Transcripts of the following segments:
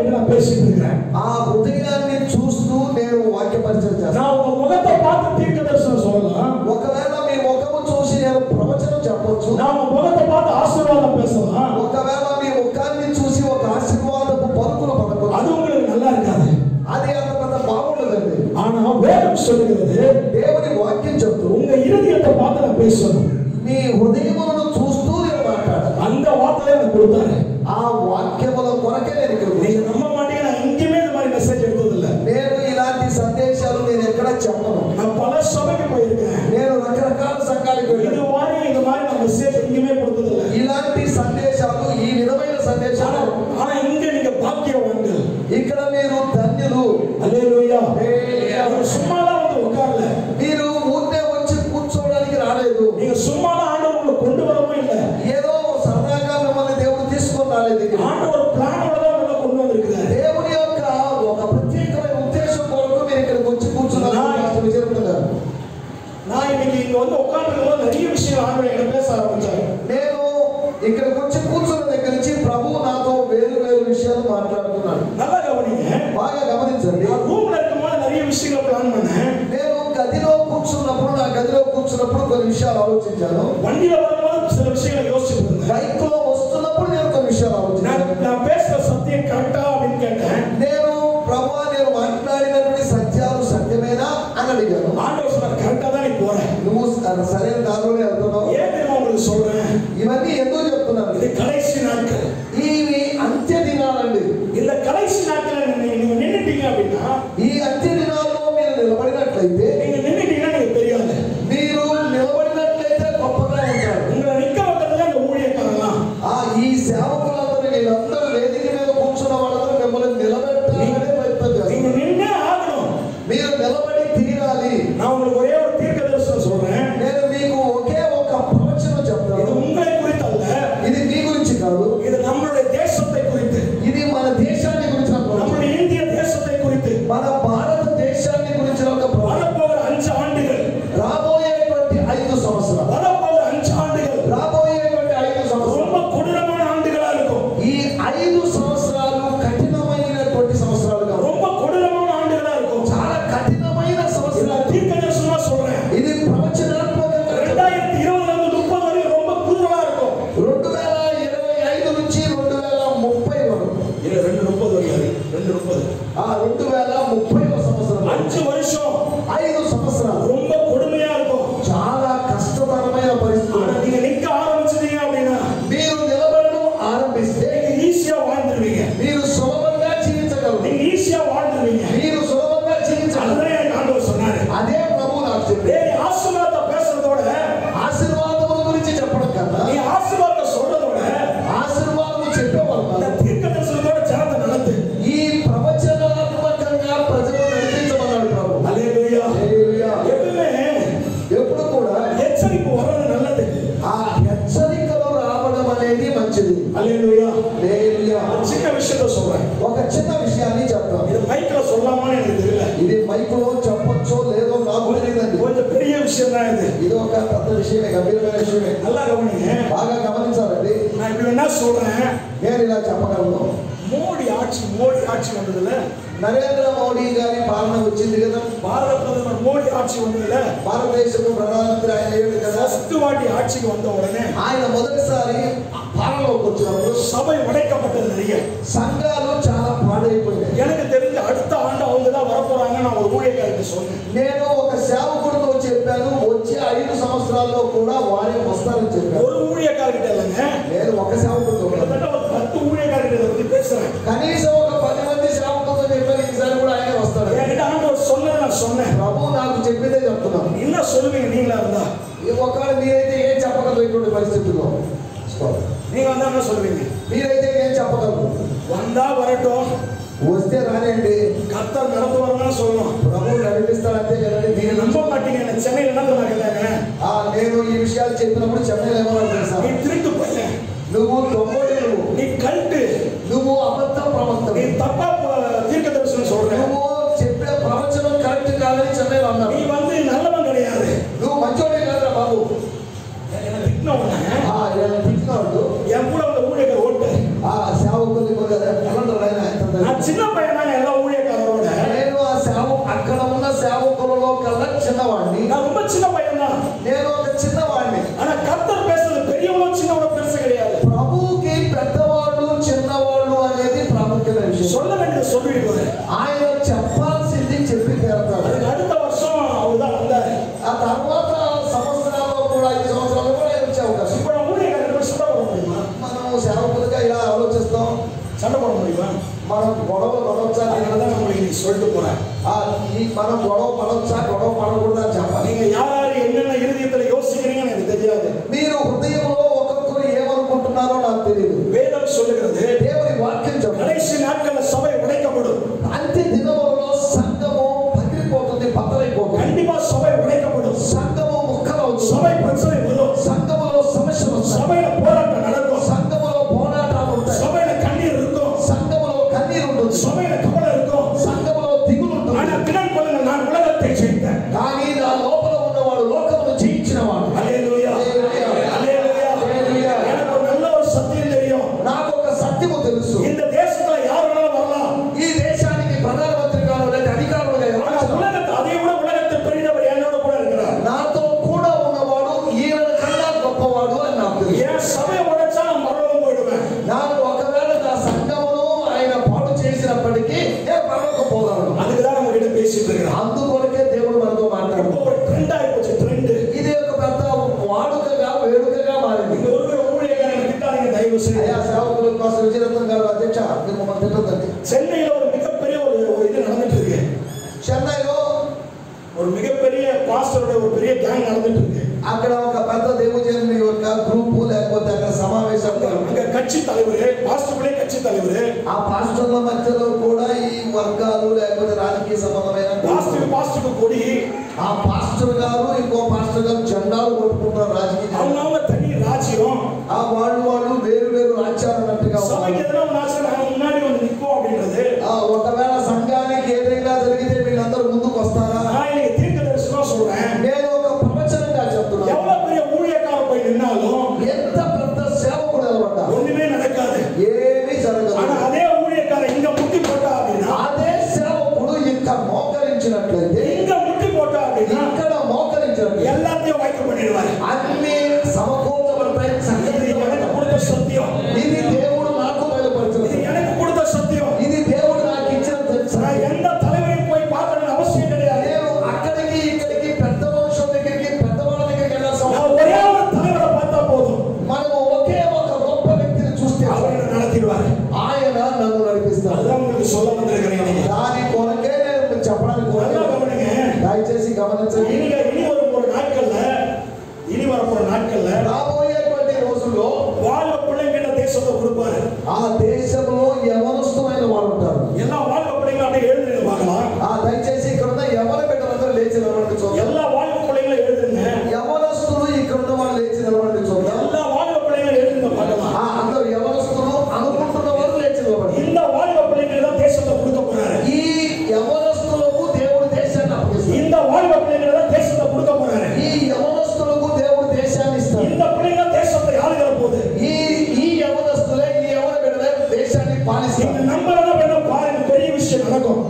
உங்ககிட்ட நான் பேசிட்டு இருக்கிறேன். ఆ హృదయాన్ని చూస్తూ నేను వాక్య పరిచయం చేస్తాను. நான் உங்க ముఖத்தை பார்த்து தீர்க்கதரிசனம் சொல்லலாம். ఒకవేళ మీ ముఖము చూసి నేను ప్రవచనం చెప్పొచ్చు. நான் உங்க ముఖத்தை பார்த்து ஆசీర్వాదం பேசலாம். ఒకవేళ మీ ముఖాన్ని చూసి ఒక ఆశీర్వాదపు పలుకులు పలకొచ్చు. அது உங்களுக்கு நல்லா இருக்காது. అది అంత పెద్ద బాగుండదండి. ஆனா வேதம் சொல்லுகிறது, దేవుని వాక్యం చెప్తూ உங்க இருதயத்தை பார்த்து நான் பேசணும். మీ హృదయములను చూస్తూ నేను మాట్లాడాలి. அந்த வார்த்தையை எனக்கு கொடுத்தாரு. ఆ వాక్యముల కొరకే నేను ఇక్కడ நீங்க நம்ப மாட்டீங்க, நான் எங்கேயுமே இந்த மாதிரி மெசேஜ் எடுத்ததில்லை. నేను ఇలాంటి సందేశాలు నేను ఎక్కడ చెప్పను. நான் பல சபைக்கு போயிருக்கேன். నేను రకరకాల సంఘాలకు వెళ్ళాను. இது மாதிரி நான் மெசேஜ் எங்கேயுமே கொடுத்ததில்லை. ఇలాంటి సందేశాలు ఈ విధమైన సందేశాలు ஆனா இங்க நீங்க பாக்கியவான்கள். ఇక్కడ మీరు ధన్యులు. హల్లెలూయా. హల్లెలూయా. சும்மாலாம் வந்து உட்காரல. మీరు ఊరికే వచ్చి కూర్చోవడానికి రాలేదు. நீங்க சும்மாலாம் ஆண்டவர் உங்களை கொண்டு வரவும் இல்லை. ఏదో సరదాగా మిమ్మల్ని దేవుడు తీసుకొని రాలేదు. ஆண்டவர் பிளானோட தான் உங்களை கொண்டு வந்திருக்கிறார். దేవుని యొక్క ఒక ప్రత్యేకమైన ఉద్దేశం కొరకు మీరు ఇక్కడికి వచ్చి కూర్చున్నారు. நான் இன்னைக்கு இங்க வந்து உட்கார்ந்திருக்கும்போது நிறைய விஷயம் ஆண்டவர் என்கிட்ட பேச ஆரம்பிச்சாரு. నేను ఇక్కడికి వచ్చి కూర్చున్న దగ్గర నుంచి ప్రభువు నాతో వేరు వేరు విషయాలు మాట్లాడుతున్నాడు. நல்லா கவனிங்க. బాగా గమనించండి. రూమ్ல இருக்கும்போது நிறைய விஷயங்களை ప్లాన్ பண்ணேன். నేను గదిలో కూర్చున్నప్పుడు కొన్ని విషయాలు ఆలోచించాను. வண்டியில வரும்போது சில விஷயங்களை யோசிச்சுட்டு இருந்தேன். బైక్ లో వస్తున్నప్పుడు నేను కొన్ని విషయాలు ఆలోచించాను. நான் பேசுற సత్యం కరెక్టా அப்படின்னு கேட்டேன். నేను ప్రభువా నేను మాట్లాడినటువంటి సత్యాలు సత్యమేనా అని అడిగాను. ஆண்டவர் சொன்னார், కరెక్టా தான் நீ போற. నువ్వు సరైన దారిలోనే వెళ్తున్నావు. ஏன் தெரியுமா உங்களுக்கு சொல்றேன்? ఇవన్నీ ఎందుకు చెప్తున్నాను? ఇది కடைசி నాட்கள். ఇవి అంత్య దినాలండి. இந்த கடைசி நாட்கள நீங்க நின்னுட்டீங்க அப்படின்னா, ఈ అంత్య దినాల్లో మీరు నిలబడినట్లయితే, நீங்க நின்னுட்டீங்கன்னா நீங்க தெரியாது. మీరు నిలబడినట్లయితే గొప్పగా ఉంటారు. உங்களை నిక్క வைக்கிறதுல அந்த ஊழியக்காரலாம் ఈ సేవకులందరూ వీళ్ళందరూ వేదిక మీద కూర్చున్న వాళ్ళందరూ మిమ్మల్ని నిలబెట్టాలనే ప్రయత్నం நீங்க చేస్తారు. நின்னே ஆகணும். మీరు నిలబడి తీరాలి. நான் உங்களுக்கு ஒரே ஒரு தீர்க்கதரிசனம் சொல்றேன். నేను మీకు ఒకే ఒక ప్రవచనం இது చెప్తాను. உங்களை குறித்து அல்ல. ఇది మీ గురించి కాదు. இது நம்மளுடைய தேசத்தை குறித்து. ఇది మన దేశాన్ని గురించిన ప్రవచనం. நம்மளுடைய இந்திய தேசத்தை குறித்து. మన భారతదేశాన్ని గురించిన ఒక ప్రవచనం. வரப்போகிற 5 ஆண்டுகள். రాబోయేటువంటి 5 సంవత్సరాలు. வரப்போகிற 5 ஆண்டுகள். రాబోయేటువంటి 5 సంవత్సరాలు ரொம்ப கொடூரமான ஆண்டுகளா இருக்கும். ఈ 5 సంవత్సరాలు కఠినమైనటువంటి సంవత్సరాలుగా ரொம்ப கொடூரமான ஆண்டுகளா இருக்கும். చాలా కఠినమైన సంవత్సరాలు. தீர்க்கதரிசனமா சொல்றேன். ఇది ప్రవచనాత్మకంగా 2020 నుండి 30 వరకు ரொம்ப குரூரலா இருக்கும். 2025 నుంచి 2030 వరకు. இல்ல 2030 வரைக்கும். 2030. 2030 సంవత్సరం. 5 வருஷம் 5 సంవత్సరాలు ரொம்ப கொடுமையா இருக்கும். చాలా కష్టతరమైన పరిస్థితులు. ஆனா நீங்க நிக்க ஆரம்பிச்சீங்க அப்படினா, మీరు నిలబడడం ఆరంభిస్తే நீங்க ஈஸியா வாழ்ந்துருவீங்க. మీరు సులభంగా జీవించగలరు. நீங்க ஈஸியா வாழ்ந்துருவீங்க. మీరు సులభంగా జీవించగలరు. அதுதான் எனக்கு ஆண்டவர் சொன்னாரு. అదే ప్రభువు నాకు చెప్పాడు. நீ ஆசீர்வாதத்தை பேசுறதோட, ఆశీర్వాదముల గురించి చెప్పడం కన్నా நீ ఆశీర్వాదத்தை சொல்றதோட, ఆశీర్వాదము చెప్పేవాళ్ళు இந்த தீர்க்கதரிசனத்தோட ஜனத்தை நடத்து. ఈ ప్రవచనాత్మకంగా ప్రజలు నడిపించమన్నాడు ప్రభు. హల్లెలూయా. హల్లెలూయా. ఎప్పుడు కూడా எச்சரிப்பு வர்றது நல்லது. ఆ హెచ్చరికలు రావడం అనేది మంచిది. హల్లెలూయా. హల్లెలూయా. చిన్న విషయంతో சொல்றேன். ఒక చిన్న విషయాన్ని చెప్తాను. இது மைக்ல சொல்லலாமான்னு எனக்கு தெரியல. ఇది మైకులో చెప్పొచ్చో లేదో నాకు తెలియదండి. கொஞ்சம் பெரிய விஷயம் தான் இது. ఇది ఒక పెద్ద విషయమే, గంభీరమైన విషయమే. நல்லா கவனிங்க. బాగా గమనించాలండి. நான் இப்ப என்ன சொல்றேன்? నేను ఇలా చెప్పగలను. மோடி ஆட்சி வந்ததுல, నరేంద్ర మోడీ గారి పాలన వచ్చింది కదా. பாரத பிரதமர் மோடி ஆட்சி வந்ததுல, భారతదేశపు ప్రధానమంత్రి ఆయన ఏడు కదా. ஃபர்ஸ்ட் வாட்டி ஆட்சிக்கு வந்த உடனே ఆయన మొదటిసారి పాలనలోకి వచ్చినప్పుడు சபை உடைக்கப்பட்டது நிறைய. సంఘాలు చాలా పాడైపోయాయి. எனக்கு தெரிஞ்ச அடுத்த ஆண்டு அவங்க தான் வரப்போறாங்க. நான் ஒரு ஊழியக்காரருக்கு சொன்னேன். నేను ఒక సేవకుడితో చెప్పాను, వచ్చే 5 సంవత్సరాల్లో కూడా వారే వస్తారని చెప్పాను. ஒரு ஊழியக்காரர்கிட்ட இல்லைங்க, నేను ఒక సేవకుడితో கிட்டத்தட்ட ஒரு 10 ஊழியக்காரர்கிட்ட வந்து பேசுறேன். కనీసం ఒక 10 మంది సేవకులతో చెప్పాను, ఈసారి కూడా ఆయనే వస్తాడు. என்கிட்ட ஆண்டவர் சொன்னதை நான் சொன்னேன். ప్రభు నాకు చెప్పిందే చెప్తున్నాను. என்ன சொல்லுவீங்க நீங்களா இருந்தா? ఒకవేళ మీరైతే ఏం చెప్పగలరు పరిస్థితుల్లో? நீங்க வந்தா என்ன சொல்லுவீங்க? మీరైతే ఏం చెప్పగలరు? வந்தா வரட்டும், వస్తే రానండి, கர்த்தர் நடத்துவாருன்னு சொல்லணும். ప్రభు నడిపిస్తాడంతే కదండి. நீங்க నమ్మ మాட்டீங்க. నేను చెన్నైలో என்ன கேட்டாங்க, నేను ఈ విషయాలు చెప్పినప్పుడు చెన్నైలో ఏమన్నా తెలుసా? நீ திருட்டு பையன், నువ్వు తొంగోడు, நீ கல்ட்டு, నువ్వు అబద్ధ ప్రవక్త, நீ తప్పா தீர்க்க தரிசனம் சொல்ற, నువ్వు చెప్పే ప్రవచనం కరెక్ట్ కాదని చెన్నైలో అన్నారు. நீ வந்து நல்லவன் கிடையாது, నువ్వు మంచోడే కాదురా బాబు. என்ன திட்டினவங்க తిట్టినాడు. என் கூட வந்து ஊழியர்கள் ஓட்டு ఆ సేవకులు క్యాలెండర్ ఆయన పెద్దది. నా చిన్న పైన எல்லா ஊழியக்காரரோட నేను ఆ అక్కడ ఉన్న సేవకులలో కల్లా చిన్నవాడిని. நான் ரொம்ப சின்ன பையன் தான். నేను ఒక చిన్నవాడిని. ஆனா கர்த்தர் பேசுறது பெரியவங்களும் சின்னவங்களும் பெருசு கிடையாது. ప్రభువుకి పెద్దవాళ్ళు చిన్నవాళ్ళు అనేది ప్రాముఖ్యమైన విషయం. சொல்ல வேண்டியது சொல்லிடுவாரு. ఆయన చెప్పాల్సింది చెప్పి తీరతాడు. அதுக்கு அடுத்த வருஷம் அவர்தான் வந்தாரு. ఆ తర్వాత సంవత్సరాల్లో కూడా 5 సంవత్సరాలు కూడా వచ్చే అవకాశం. ఇప్పుడు ஊழியக்காரர்கள் சண்டை போட முடியுமா? మనం సేవకులుగా ఇలా ఆలోచిస్తాం. சண்டை போட முடியுமா? మనం గొడవ పడవచ్చా? அதனாலதான் நம்ம இன்னைக்கு சொல்லிட்டு போறேன். మనం గొడవ పడవచ్చా గొడవ పడకూడదా చెప్పాలి. நீங்க யார் என்னென்ன இருதயத்துல யோசிக்கிறீங்கன்னு எனக்கு தெரியாது. మీరు హృదయంలో ఒక్కొక్కరు ఏమనుకుంటున్నారో నాకు తెలియదు. வேதம் சொல்லுகிறது దేవుని వాక్యం చెప్తుంది கடைசி நாட்கள்ல சபை உடைக்கப்படும். అంత్య దినములలో సంఘము పగిలిపోతుంది, బద్దలైపోతుంది. கண்டிப்பா சபை உடைக்கப்படும். సంఘము ముక్కలవుతుంది. சபை பிரச்சனை வரும். సంఘములో సమస్యలు వస్తాయి. சபையில போராட்டம் நடக்கும். సంఘములో పోరాటాలు ఉంటాయి. சபையில கண்ணீர் இருக்கும். సంఘములో కన్నీరు ఉంటుంది. சபையில கவலை இருக்கும். సంఘములో దిగులు ఉంటుంది. ஆனா திடன் கொள்ளுங்க, நான் உலகத்தை ஜெயித்தேன். కానీ నా లోపల ఉన్నవాడు లోకమును జయించినవాడు. హల్లెలూయా, హల్లెలూయా, హల్లెలూయా. எனக்கு ஒரு நல்ல ஒரு சத்தியம் தெரியும். నాకు ఒక సత్యము తెలుసు. இந்த தேசத்துல யார் வேணாலும் வரலாம். ఈ దేశానికి ప్రధానమంత్రిగా లేదా అధికారులుగా ஆனா உலகத்தை அதை விட உலகத்தை பெரியவர் என்னோட கூட இருக்கிறார். నాతో కూడా ఉన్నవాడు ఈయన కన్నా గొప్పవాడు అని నాకు తెలుసు. என் சபையை உடைச்சா நான் பரலோகம் போயிடுவேன். నాకు ఒకవేళ నా సంఘమును ఆయన పాడు చేసినప్పటికీ నేను పరలోకం పోగలను. அதுக்குதான் நம்ம கிட்ட பேசிட்டு இருக்கிறோம். అందుకొరకే దేవుడు మనతో మాట్లాడు. ஒரு ட்ரெண்ட் ஆயிப்போச்சு, ட்ரெண்ட். ఇది ఒక పెద్ద వాడుకగా వేడుకగా మారింది. இந்த ஒரு ஊழியக்காரங்க திட்டாதீங்க தயவு செய்து. అయ్యా సేవకుల కోసం విజయరత్నం గారు అధ్యక్ష మీరు మమ్మల్ని తిట్టొద్దండి. சென்னையில ஒரு மிகப்பெரிய ஒரு இது நடந்துட்டு இருக்கு. చెన్నైలో ஒரு மிகப்பெரிய பாஸ்டரோட ஒரு பெரிய கேங் நடந்துட்டு இருக்கு. అక్కడ ఒక పెద్ద దేవుని యొక్క గ్రూపు లేకపోతే అక్కడ సమావేశం. அங்க కட்சி தலைவர், పాస్టర్లే కட்சி தலைவர். ఆ పాస్టర్ల మధ్యలో కూడా ఈ వర్గాలు లేకపోతే రాజకీయ సంబంధమైన పాస్టర్ కూడి ఆ పాస్టర్ గారు ఇంకో పాస్టర్ గారు జెండాలు కొట్టుకుంటారు. రాజకీయ அவங்க தனி ராஜ்யம். ఆ వాళ్ళు వేరు వేరు రాజ్యాలు అన్నట్టుగా సభకి ఏదైనా నాశనం నాங்க మున్నాడి வந்து నిక్కో அப்படின்றது. ఒకవేళ సంఘానికి ఏదైనా జరిగితే వీళ్ళందరూ ముందుకు వస్తారా? நான் இன்னைக்கு தீர்க்கதரிசனம் சொல்றேன். నేను ఒక ప్రవచనంగా చెప్తున్నాను. எவ்வளவு பெரிய ஊழியக்கார போய் நின்னாலும் ఎంత పెద్ద సేవకుడు నిలబడ్డా ஒண்ணுமே நடக்காது, ఏమీ జరగదు. ஆனா அதே ஊழியக்கார இங்க முட்டி போட்டா அப்படின்னா, అదే సేవకుడు ఇంకా మోకరించినట్లయితే இங்க ముట్టి போட்டா அப்படின்னா ఇక్కడ మోకరించినట్లయితే எல்லாத்தையும் வைக்க பண்ணிடுவாரு. అన్ని సమకూర్చబడతాయి. இது எனக்கு கொடுத்த సత్యం. ఇది దేవుడు నాకు బయలుపరిచిన இது எனக்கு கொடுத்த సత్యం. ఇది దేవుడు నాకు ఇచ్చిన తెలుసు. நான் எந்த தலைவரையும் போய் பார்க்கணும்னு அவசியம் கிடையாது. నేను అక్కడికి ఇక్కడికి పెద్ద మనుషుల దగ్గరికి పెద్దవాళ్ళ దగ్గరికి వెళ్ళాల్సిన நான் ஒரே ஒரு தலைவரை பார்த்தா போதும், మనము ఒకే ఒక గొప్ప వ్యక్తిని చూస్తే அவர் நடத்திடுவார். ఆయన నన్ను నడిపిస్తాడు. அதான் உங்களுக்கு சொல்ல வந்திருக்கிறேன். దాని కొరకే నేను చెప్పడానికి நல்லா கவனிங்க. దయచేసి గమనించండి. இனி ஒரு நாட்கள்ல, இனி வரப்போற நாட்கள்ல రాబోయేటువంటి రోజుల్లో வாழ்வ பிள்ளைங்கிட்ட தேசத்தை கொடுப்பாரு. ఆ దేశంలో యవనస్తులైన వారు ఉంటారు. எல்லா வாழ்வ பிள்ளைங்களும் அப்படியே எழுதுங்க பார்க்கலாம். దయచేసి ఇక్కడ ఉన్న యవన బిడ్డలందరూ లేచి నిలబడి చూద్దాం. எல்லா வாழ்வ பிள்ளைங்களும் எழுதுங்க. యవనస్తులు ఇక్కడ ఉన్న వాళ్ళు లేచి నిలబడి చూద్దాం. எல்லா வாழ்வ பிள்ளைங்களும் எழுதுங்க பார்க்கலாம். అందరూ యవనస్తులు అనుకుంటున్న వారు లేచి నిలబడి. இந்த வாழ்வ பிள்ளைங்களுக்கு தான் தேசத்தை கொடுக்க போறாரு. ఈ యవనస్తులకు దేవుడు దేశాన్ని అప్పగిస్తాడు. இந்த வாழ்வ பிள்ளைங்களுக்கு தான் தேசத்தை கொடுக்க போறாரு. ఈ యవనస్తులకు దేవుడు దేశాన్ని ఇస్తాడు. இந்த பிள்ளைங்க தேசத்தை ஆளுகிற போது ఈ యవనస్తులే ఈ యవన బిడ్డలే దేశాన్ని పాలిస్తారు. நீங்க நம்பறத வேணா பாருங்க, பெரிய விஷயம் நடக்கும்.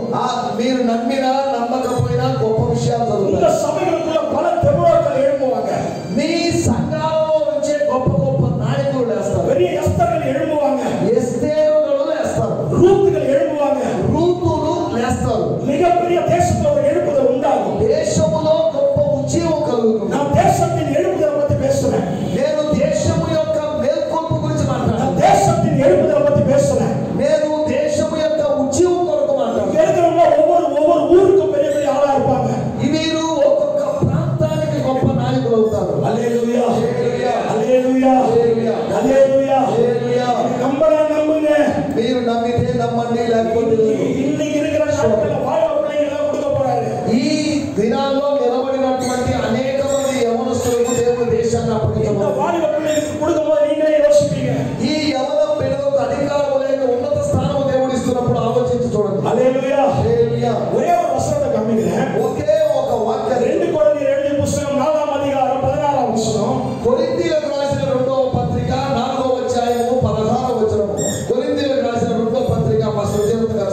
మీరు నమ్మినా నమ్మకపోయినా గొప్ప విషయాలు இந்த జరుగుతాయి. சபைகளுக்குள்ள பல தெருவோக்கள் எழும்புவாங்க. మీ సంఘాలలో నుంచే గొప్ప గొప్ప నాయకులు లేస్తారు. பெரிய எஸ்தர்கள் எழும்புவாங்க. ఎస్తేరులు లేస్తారు. ரூத்துகள் எழும்புவாங்க. రూతులు లేస్తారు. மிகப்பெரிய தேசத்துல ஒரு எழுப்புதல் உண்டாகும். దేశములో గొప్ప ఉజ్జీవం కలుగుతుంది. நான் தேசத்தின் எழுப்புதலை பத்தி பேசுறேன். నేను దేశము యొక్క మేల్కొల్పు గురించి நான் మాట్లాడాను. தேசத்தின் எழுப்புதலை பத்தி பேசுறேன். నేను దేశము యొక్క ఉజ్జీవం కొరకు మాట్లాడాను. இருக்கிறவங்க ஒவ்வொரு ஊருக்கும் பெரிய பெரிய ஆளா இருப்பாங்க. వీరు ఒక్కొక్క ప్రాంతానికి గొప్ప నాయకులు అవుతారు. அல்லேலூயா, హల్లెలూయా, அல்லேலూயா, హల్లెలూయా, அல்லேலూயா. హల్లెలూయా. நம்பனா நம்புங்க. మీరు నమ్మితే నమ్మండి, లేకపోతే లేదు. இன்னைக்கு இருக்கிற நாட்கள்ல வாழ்வ பிள்ளைங்களை கொடுக்க போறாரு. ఈ దినాల్లో నిలబడినటువంటి అనేక మంది యవనస్తులకు దేవుడు దేశాన్ని இந்த అప్పగించబోతున్నాడు. வாழ்வ பிள்ளைங்களுக்கு கொடுக்கும்போது நீங்களே யோசிப்பீங்க. ఈ యవన పిల్లలకు అధికారము లేక ఉన్నత స్థానము దేవుడు ఇస్తున్నప్పుడు ఆలోచించి చూడండి. அல்லேலூயா. హల్లెలూయా. ஒரே ஒரு வசனத்தை காமிக்கிறேன். ఒకే ఒక వాక్యం. 2 కొరింథీయులు எழுதிய పుస్తకం 4వ అధ్యాయం 16వ వచనం. కొరింథీయులకు రాసిన 2వ పత్రిక 4వ అధ్యాయము 16వ వచనము. కొరింథీయులకు రాసిన 2వ పత్రిక పాస్టర్ విజయరత్న గారు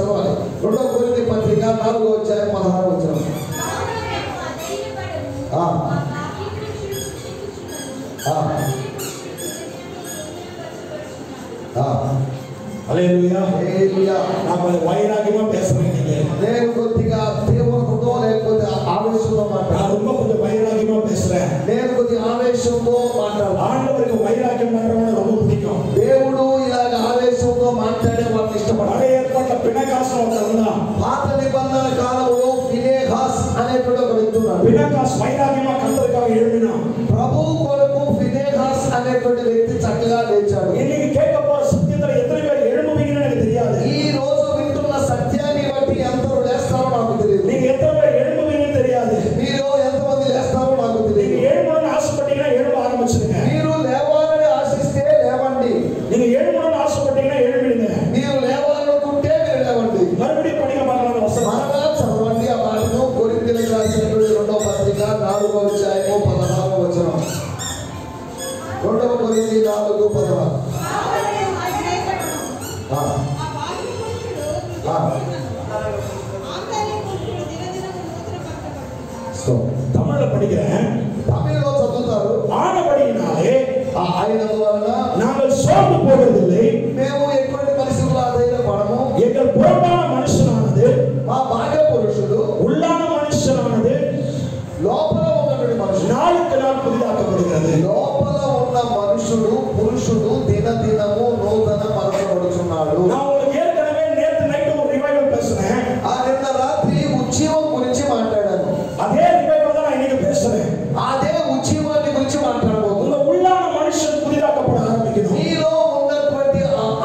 నాకు వైరాగ్యమా பேசுறேன் நீங்க నేను కొద్దిగా తీవ్రతతో లేకపోతే ఆవేశంతో మాట్లాడు ரொம்ப கொஞ்சம் వైరాగ్యమా பேசுறேன் నేను కొద్దిగా ఆవేశంతో మాట్లాడు ஆண்டவருக்கு వైరాగ్యం பண்றவங்க ரொம்ப பிடிக்கும் దేవుడు ఇలాగ ఆవేశంతో మాట్లాడే వాళ్ళని ఇష్టపడతాడు ఏర్పాట్ల పినకాస్ ఉంటారు పాత నిబంధన కాలంలో ఫినెహాస్ అనేటువంటి ఒక వ్యక్తి ఉన్నాడు పినకాస్ వైరాగ్యమా కందరికాக எழும்பினான் ప్రభువు కొరకు ఫినెహాస్ అనేటువంటి వ్యక్తి చక్కగా లేచాడు இன்னைக்கு கேட்க போற சத்தியத்துல எத்தனை பேர் எழும்புவீங்கன்னு எனக்கு தெரியாது ఈ రోజు వింటున్న సత్యాన్ని బట్టి ఎందరూ లేస్తారో నాకు తెలియదు நீங்க எத்தனை பேர் எழும்புவீங்கன்னு தெரியாது మీరు ఎంతమంది లేస్తారో నాకు తెలియదు நீங்க எழும்பணும்னு ஆசைப்பட்டீங்கன்னா எழும்ப ஆரம்பிச்சிடுங்க మీరు లేవాలని ఆశిస్తే లేవండి நீங்க எழும்பணும்னு ஆசைப்பட்டீங்கன்னா எழும்பிடுங்க మీరు లేవాలనుకుంటే మీరు లేవండి மறுபடியும் படிக்க பார்க்கலாம் வசனம் మరలా చదవండి ఆ మాటను కొరింథీయులకు రాసినటువంటి 2వ పత్రిక 4వ అధ్యాయము 16వ వచనం 2వ కొరింథీ 4:16 தமிழ்ல படிக்கிறேன் తమిళలో చదువుతారు ஆனபடியினாலே ఆయన వలన நாங்கள் சோர்ந்து போவதில்லை మేము ఎటువంటి పరిస్థితుల్లో ఆధైర్యపడము எங்கள் புறம்பான மனுஷனானது మా బాహ్య పురుషుడు உள்ளான மனுஷனானது లోపల ఉన్నటువంటి మనుషుడు நாளுக்கு நாள் புதிதாக்கப்படுகிறது లోపల ఉన్న మనుషుడు పురుషుడు దినదినము నూతన పరచబడుచున్నాడు நான் உங்களுக்கு ஏற்கனவே நேத்து நைட் ஒரு ரிவைவல் பேசுறேன் నిన్న రాత్రి ఉజ్జీవం గురించి మాట్లాడాను அதே ரிவைவல் தான் நான் இன்னைக்கு பேசுறேன் అదే ఉజ్జీవాన్ని గురించి మాట్లాడబోతున్నాను உங்க உள்ளான மனுஷன் புதிதாக்கப்பட ஆரம்பிக்கணும் మీలో ఉన్నటువంటి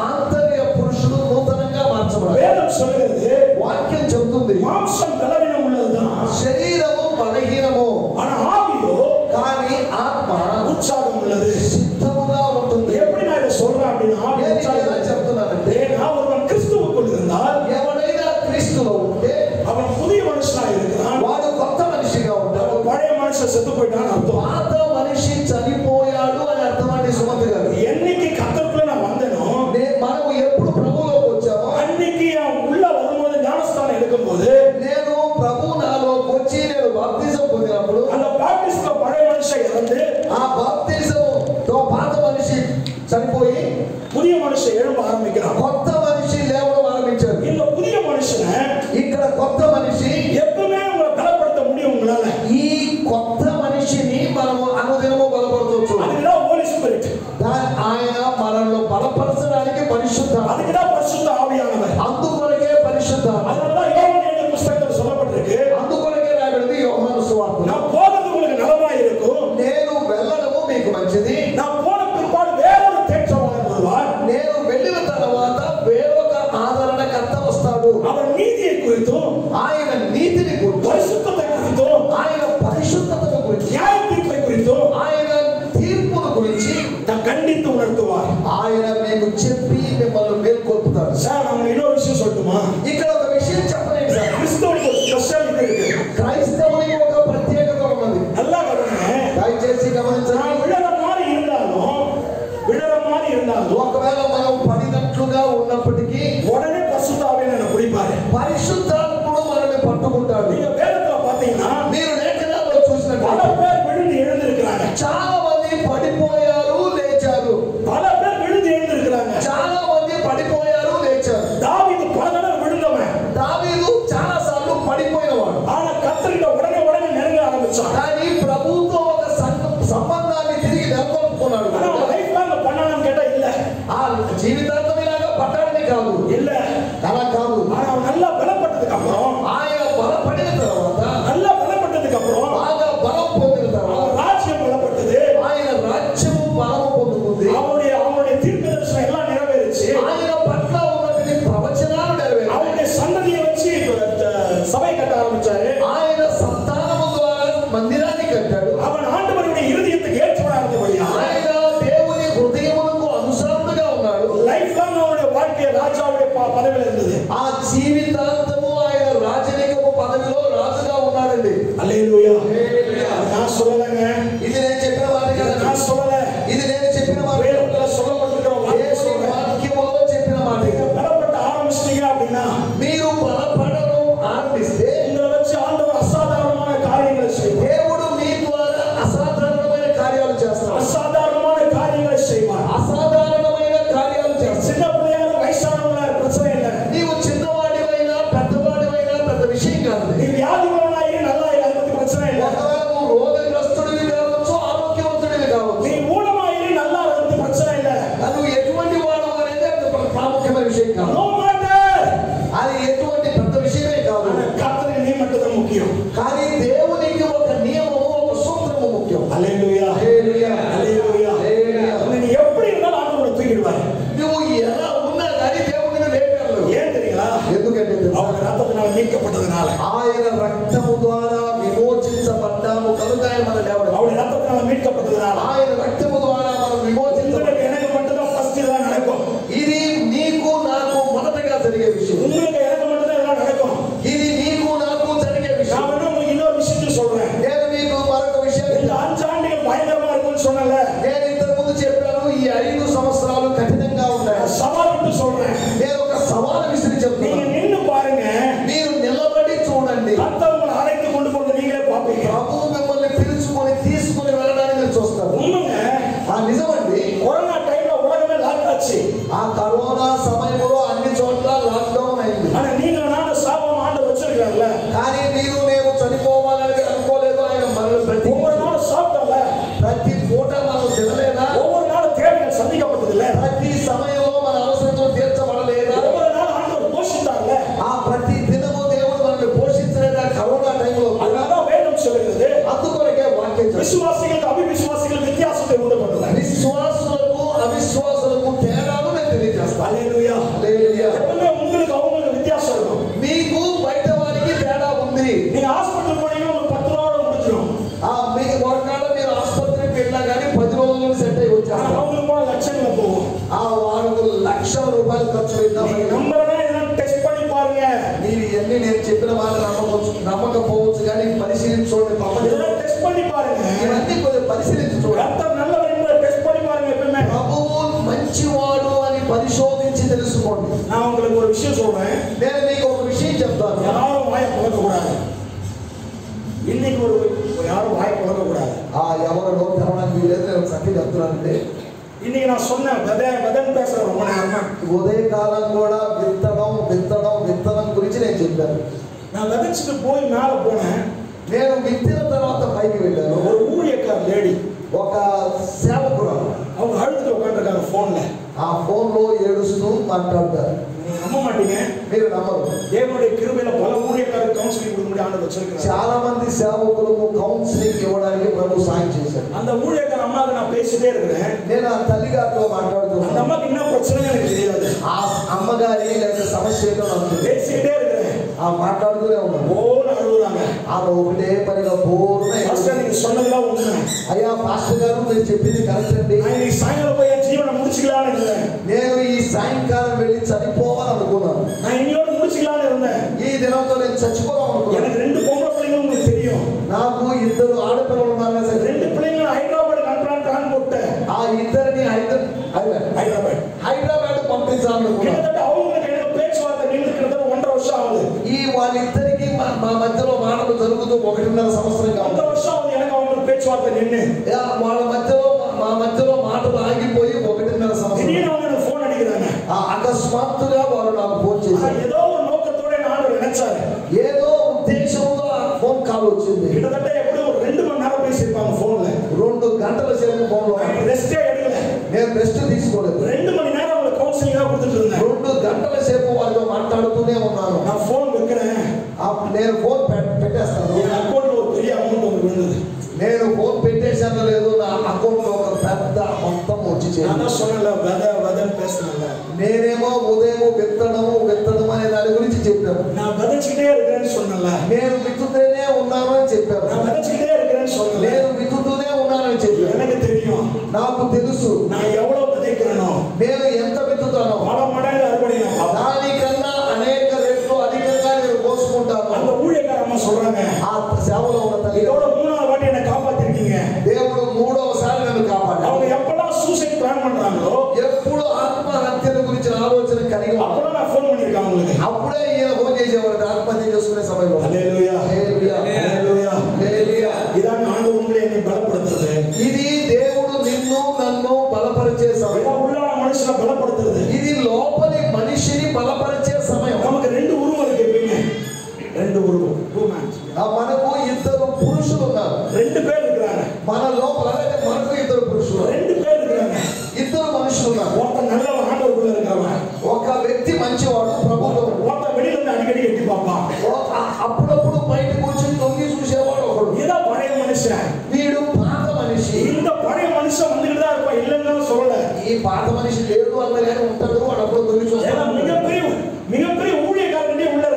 ఆంతర్య పురుషుడు నూతనంగా మార్చబడాలి வேதம் சொல்லுகிறது వాక్యం చెబుతుంది மாம்சம் பலவீனம் உள்ளதுதான் శరీరము బలహీనము ஆனா ஆவியோ కానీ ఆత్మ உற்சாகம் உள்ளது సిద్ధముగా ఉంటుంది எப்படி நான் இதை சொல்றேன் அப்படின்னா ஆவி నేను ఎలా உற்சாகம் చెప్తున్నానంటే நான் ஒருவன் கிறிஸ்துவுக்குள் இருந்தால் ఎవరైనా క్రీస్తులో ఉంటే அவன் புதிய மனுஷனா இருக்கிறான் వాడు కొత్త మనిషిగా ఉంటాడు அவன் பழைய மனுஷன் செத்து போயிட்டான்னு அர்த்தம் పాత మనిషి చనిపోయాడు అని అర్థమండి సుమతి గారు என்னைக்கு கர்த்தருக்குள்ள நான் வந்தேனோ మనము ఎప్పుడు ప్రభువులోకి వచ్చామో அன்னைக்கு அவன் உள்ள வரும்போது ஞானஸ்தானம் எடுக்கும்போது నేను ప్రభు నాలోకి వచ్చి నేను బాప్తిజం పొందినప్పుడు அந்த பாப்டிஸ்ட்ல பழைய மனுஷன் இறந்து ఆ బాప్తిజంతో పాత మనిషి చనిపోయి புதிய மனுஷன் எழும்ப ஆரம்பிக்கிறான் కొత్త మనిషి లేవడం ఆరంభించాడు இந்த புதிய மனுஷனை ఇక్కడ కొత్త మనిషి எப்பவுமே உங்களை பலப்படுத்த முடியும் உங்களால ఈ కొత్త మనిషిని మనము అనుదినము బలపరచవచ్చు அதுக்குதான் ஹோலி ஸ்பிரிட் ఆయన మనల్ని బలపరచడానికి పరిశుద్ధాత్మ அதுக்குதான் பரிசுத்த ஆவியானவர் అందుకొరకే పరిశుద్ధాత్మ அதனாலதான் யோவான் எழுதின புத்தகத்தில் சொல்லப்பட்டிருக்கு అందుకొరకే రాయబడింది యోహాను సువార్త நான் போகிறது உங்களுக்கு நலமா இருக்கும் నేను వెళ్ళడము మీకు మంచిది நான் போன பிற்பாடு வேறொரு தேற்றவாளன் வருவார் నేను వెళ్ళిన తర్వాత వేరొక ఆదరణకర్త వస్తాడు அவர் நீதியை குறித்தும் ఆయన నీతిని గురించి பரிசுத்தத்தை குறித்தும் ఆయన పరిశుద్ధతను గురించి நியாய தீர்ப்பை குறித்தும் ఆయన తీర్పును గురించి நான் கண்டித்து உணர்த்துவார் ఆయన మీకు చెప్పి మిమ్మల్ని మేల్కొల్పుతారు சார் நான் இன்னொரு விஷயம் சொல்லட்டுமா ఇక్కడ ఒక విషయం చెప్పలేదు సార్ கிறிஸ்தவனுக்கு ஒரு ஸ்பெஷாலிட்டி இருக்கு క్రైస్తవునికి ఒక ప్రత్యేకత ఉన్నది நல்லா கவனிங்க దయచేసి గమనించండి நான் விழற மாதிரி இருந்தாலும் ఒకవేళ మనం పడినట్లుగా ఉన్నప్పటికీ உடனே பரிசுத்த ஆவியானவர் என்னை பிடிப்பாரு పరిశుద్ధాత్ముడు మనల్ని పట్టుకుంటాడు நீங்க வேதத்துல பாத்தீங்கன்னா మీరు లేఖనాల్లో பல చూసినట్లయితే பேர் விழுந்து எழுந்திருக்கிறாங்க చాలా మంది పడిపోయారు లేచారు பல பேர் விழுந்து எழுந்திருக்கிறாங்க చాలా మంది పడిపోయారు లేచారు தாவீது பல தடவை விழுந்தவன் దావీదు చాలా సార్లు పడిపోయినవాడు ஆனா கர்த்தர்கிட்ட உடனே நெருங்க ஆரம்பிச்சான் కానీ ప్రభువుతో ఒక సంబంధాన్ని తిరిగి నెలకొల్పుకున్నాడు ஆனா அவன் லைஃப் லாங்ல பண்ணானான்னு கேட்டா இல்ல ఆ జీవితాంతం ఇలాగా పట్టాలని కాదు இல்ல అలా కాదు ஆனா அவன் நல்லா பலப்பட்டதுக்கு அப்புறம் ఆయన బలపడిన తర్వాత ఏంటంటే తెలుసా? அவர் ரத்தத்தினால் மீட்கப்பட்டதனால, ఆయన రక్తము ద్వారా విమోచించబడ్డాము కనుక ఆయన మన దేవుడు. அவர் ரத்தத்தினால் மீட்கப்பட்டதனால, ఆయన రక్తము ద్వారా మనం విమోచించబడ్డాము. உங்களுக்கு எனக்கு மட்டும்தான் ஃபர்ஸ்ட் இதெல்லாம் நடக்கும். ఇది నీకు నాకు మొదటగా జరిగే విషయం. உங்களுக்கு எனக்கு மட்டும்தான் இதெல்லாம் நடக்கும். ఇది నీకు నాకు జరిగే విషయం. நான் உங்களுக்கு இன்னொரு விஷயத்தை சொல்றேன். నేను మీకు మరొక విషయం, இந்த 5 ஆண்டுகள் பயங்கரமா இருக்கும்னு சொன்னல, నేను ఇంతకు ముందు చెప్పాను ఈ 5 సంవత్సరాలు కఠినంగా ఉంటాయి. సవాల్ విட்டு சொல்றேன். నేను ఒక సవాలు విసిరి நீங்க చెప్తున్నాను. நின்னு பாருங்க, మీరు నిలబడి చూడండి. கர்த்தர் உங்களை அழைத்து கொண்டு போறது நீங்களே பாப்பீங்க. ప్రభువు మిమ్మల్ని పిలుచుకొని తీసుకొని వెళ్ళడానికి మీరు చూస్తారు. உண்மைங்க, నిజమండి. கொரோனா டைம்ல உலகமே லாக் ஆச்சு. ఆ కరోనా సమయంలో అన్ని చోట్ల లాక్డౌన్ అయింది. ஆனா நீங்க நானும் சாபம் ஆண்டவர் வச்சிருக்காருல்ல, కానీ మీరు నేను చనిపోవాలని అనుకోలేదు. ఆయన మనల్ని ஒவ்வொரு நாளும் சாப்பிட்டல, ప్రతి పూట మనం తినలేదా? ஒவ்வொரு நாளும் தேவைகள் சந்திக்கப்பட்டது இல்ல, ప్రతి సమయంలో మన అవసరతలు తీర్చబడలేదా? ஒவ்வொரு நாளும் ஆண்டவர் போஷித்தார்ல. ఆ ప్రతి దినము దేవుడు మనల్ని పోషించలేదా? కరోనా టైంలో. அதனால வேதம் சொல்லுகிறது, అందుకొరకే వాక్యం చెప్తుంది. விசுவாசிகள் அவிசுவாசிகள் வித்தியாசத்தை உண்டு பண்ணுவாங்க. విశ్వాసులకు అవిశ్వాసులకు తేడాను నేను తెలియజేస్తాను. హల్లెలూయా. హల్లెలూయా. எப்பவுமே உங்களுக்கு அவங்களுக்கு வித்தியாசம் இருக்கும். మీకు బయట వారికి తేడా ఉంది. நீங்க ஹாஸ்பிடல் போனீங்கன்னா உங்களுக்கு 10 ரூபாயோட முடிஞ்சிடும். మీకు ఒకనాడు మీరు ఆసుపత్రికి వెళ్ళినా కానీ 10 రోజుల్లో సెట్ అయి ஆனா వచ్చేస్తారు. அவங்களுக்கு போன லட்சங்களை పోகும். వారికి లక్షల రూపాయలు ఖర్చు పెట్టినా நீங்க நம்பறனா இதெல்லாம் டெஸ்ட் பண்ணி பாருங்க. మీరు ఇవన్నీ నేను చెప్పిన మాట నమ్మకపోవచ్చు కానీ పరిశీలించి చూడండి. இதெல்லாம் டெஸ்ட் பண்ணி பாருங்க. ఇవన్నీ కొంచెం పరిశీలించి చూడండి. கர்த்தர் நல்லவர் என்பதை டெஸ்ட் பண்ணி பாருங்க எப்பவுமே. ప్రభువు మంచివాడు అని పరిశోధించి తెలుసుకోండి. நான் உங்களுக்கு ஒரு விஷயம் சொல்றேன். నేను మీకు ఒక విషయం చెప్తాను. யாரும் வாயை பழக்க கூடாது. இன்னைக்கு யாரும் வாயை பழக்க கூடாது. ఎవరు నోరు తెరవడానికి వీలేదు. నేను సత్యం చెప్తున్నానండి. இன்னைக்கு நான் சொன்னேன் வதன் பேசுறேன் ரொம்ப நேரமா. ఉదయకాలం కూడా విత్తనం గురించి నేను చెప్పాను. நான் விதைச்சிட்டு போய் மேல போனேன். నేను విత్తిన తర్వాత పైకి వెళ్ళాను. ஒரு ஊழியக்கார லேடி, ఒక సేవకురాలు, அவங்க அழுதுட்டு உட்காந்துருக்காங்க போன்ல. ఆ ఫోన్ లో ఏడుస్తూ మాట్లాడతారు. நம்ப மாட்டீங்க, మీరు నమ్మరు. தேவனுடைய கிருபையில பல ஊழியக்காரர் கவுன்சிலிங் கொடுக்க முடிய ஆண்டு வச்சிருக்காரு. చాలా మంది సేవకులకు కౌన్సిలింగ్ ఇవ్వడానికి ప్రభు సాయం చేశారు. அந்த ஊழியக்கார అమ్మకి நான் பேசிட்டே இருக்கிறேன். నేను ఆ తల్లిగారితో அந்த మాట్లాడుతున్నాను. அம்மாக்கு என்ன பிரச்சனை எனக்கு தெரியாது. ఆ అమ్మగారి లేదా సమస్య ఏంటో నాకు తెలియదు. பேசிட்டே இருக்கிறேன். మాట్లాడుతూనే ఉన్నాను. ஓன்னு அழுகுறாங்க. ఆమె ఒకటే పనిగా పూర్ణ பாஸ்டர் நீங்க சொன்னதெல்லாம் உண்மை. అయ్యా పాస్టర్ గారు మీరు చెప్పింది కరెక్ట్ అండి. நான் இன்னைக்கு சாயங்காலம் போய் என் ஜீவனை முடிச்சுக்கலாம்னு இருந்தேன். నేను ఈ సాయంకాలం వెళ్ళి చనిపోవాలనుకున్నాను. நான் இன்னையோட முடிச்சுக்கலாம்னு இருந்தேன். ఈ దినంతో నేను చచ్చిపోవాలనుకున్నాను. எனக்கு 2 பொம்பளை பிள்ளைங்க உங்களுக்கு தெரியும். నాకు 2 ఆడపిల్లలు ఉన్నారు సార్. 2 பிள்ளைங்களை హైదరాబాద్ కనుపడానికి పోతే ఆ ఇద్దరిని హైదరాబాద్ పంపించాలనుకున్నాను. கிட்டத்தட்ட அவங்களுக்கு எனக்கு பேச்சுவார்த்தை நின்று கிட்டத்தட்ட 1.5 வருஷம் ஆகுது. ఈ వాళ్ళిద్దరికి మా మధ్యలో మాటలు జరుగుతూ 1.5 సంవత్సరం 1.5 வருஷம் ஆகுது எனக்கு அவங்களுக்கு பேச்சுவார்த்தை நின்று. వాళ్ళ మధ్యలో మా మధ్యలో మాటలు ఆగిపోయి 1.5 సంవత్సరం. திடீர்னு அவங்க எனக்கு ఫోన్ అడిగాங்க. అకస్మాత్తుగా వారు నాకు ఫోన్ చేశారు. ఏదో ஒரு నోకతోడే నాడు నిனைచారు. ఏదో ఉద్దేశంతో ఆ ఫోన్ కాల్ వచ్చింది. கிட்டத்தட்ட எப்படியும் ஒரு 2 மணி நேரம் பேசியிருப்பாங்க ఫోన్ல. 2 గంటల సేపు ఫోన్లో ரெஸ்டே எடுக்கல. నేను రెస్ట్ తీసుకోలేదు. 2 மணி நேரம் அவங்களுக்கு కౌన్సిలింగ్ கொடுத்துட்டு இருந்தேன். 2 గంటల సేపు వాళ్ళతో మాట్లాడుతూనే ఉన్నాను. நான் ఫోన్ வைக்கிறேன். నేను ఫోన్ పెట్టేస్తాను. என் அக்கௌண்ட்ல ஒரு பெரிய అమౌంట్ வந்து விழுந்தது. నేను ఫోన్ పెట్టేశాను లేదు, నా అకౌంట్ లో ఒక పెద్ద మొత్తం వచ్చి நான் தான் சொன்னல வதன் பேசுறேன்ல. నేనేమో ఉదయం విత్తడం అనే దాని గురించి చెప్పాను. நான் விதைச்சிட்டே இருக்கேன்னு சொன்னல. నేను విత్తుతూనే ఉన్నాను అని చెప్పాను. நான் விதைச்சிட்டே இருக்கேன்னு சொன்னல. నేను విత్తుతూనే ఉన్నానని చెప్పాను. எனக்கு தெரியும். నాకు తెలుసు நான் எவ்வளவு விதைக்கிறேனோ నేను ఎంత విత్తుతానో பல மடங்கு அறுவடை దానికన్నా అనేక రెట్లు అధికంగా నేను కోసుకుంటాను. அந்த ஊழியக்காரம்மா சொல்றாங்க, ఆ సేవలో ఉన్న తల్లి இதோட 3வது வாட்டி என்ன காப்பாத்திருக்கீங்க. దేవుడు 3వసారి నన్ను కాపాడాడు. அவங்க எப்பலாம் சூசைட் பிளான் பண்றாங்களோ, ఎప్పుడు ఆత్మహత్యల గురించి ఆలోచన కలిగి அப்பலாம் நான் ఫోన్ பண்ணிருக்கேன் உங்களுக்கு. అప్పుడే ఈయన ఫోన్ చేసేవాడు ఆత్మహత్య చేసుకునే సమయంలో. హల్లెలూయా, హల్లెలూయా, హల్లెలూయా, హల్లెలూయా. இதான் ஆண்டவர் உங்களை என்னை பலப்படுத்துறது. ఇది దేవుడు నిన్ను నన్ను బలపరిచే సమయం. உள்ளான மனுஷனை பலப்படுத்துறது. ఇది లోపలి మనిషిని బలపరిచే సమయం. நமக்கு 2 உருவம் இருக்கு எப்பயுமே. 2 உருவம். 2 mans. మనకు 2 పురుషులు ఉన్నారు. 2 பேர் இருக்காங்க. మన లోపల మనకు 2 పురుషులు, 2 பேர் இருக்காங்க. 2 మనుషులు ఉన్నారు. ஒருத்தன் நல்லவன் ஆண்டவருக்குள்ள இருக்கிறவன். ఒక వ్యక్తి మంచివాడు ప్రభువులో. ஒருத்தன் வெளியில இருந்து அடிக்கடி எட்டி பார்ப்பான். అప్పుడప్పుడు బయటకు వచ్చి తొంగి చూసేవాడు ఒకడు. இதான் பழைய மனுஷன். వీడు పాత మనిషి. இந்த பழைய மனுஷன் வந்துகிட்டு தான் இருப்பான், இல்லைன்னு சொல்லல. ఈ పాత మనిషి లేడు అన్నగానే ఉంటాడు. వాడు అప్పుడు తొంగి చూస్తాడు. மிகப்பெரிய ஊழியக்காரர்களே உள்ள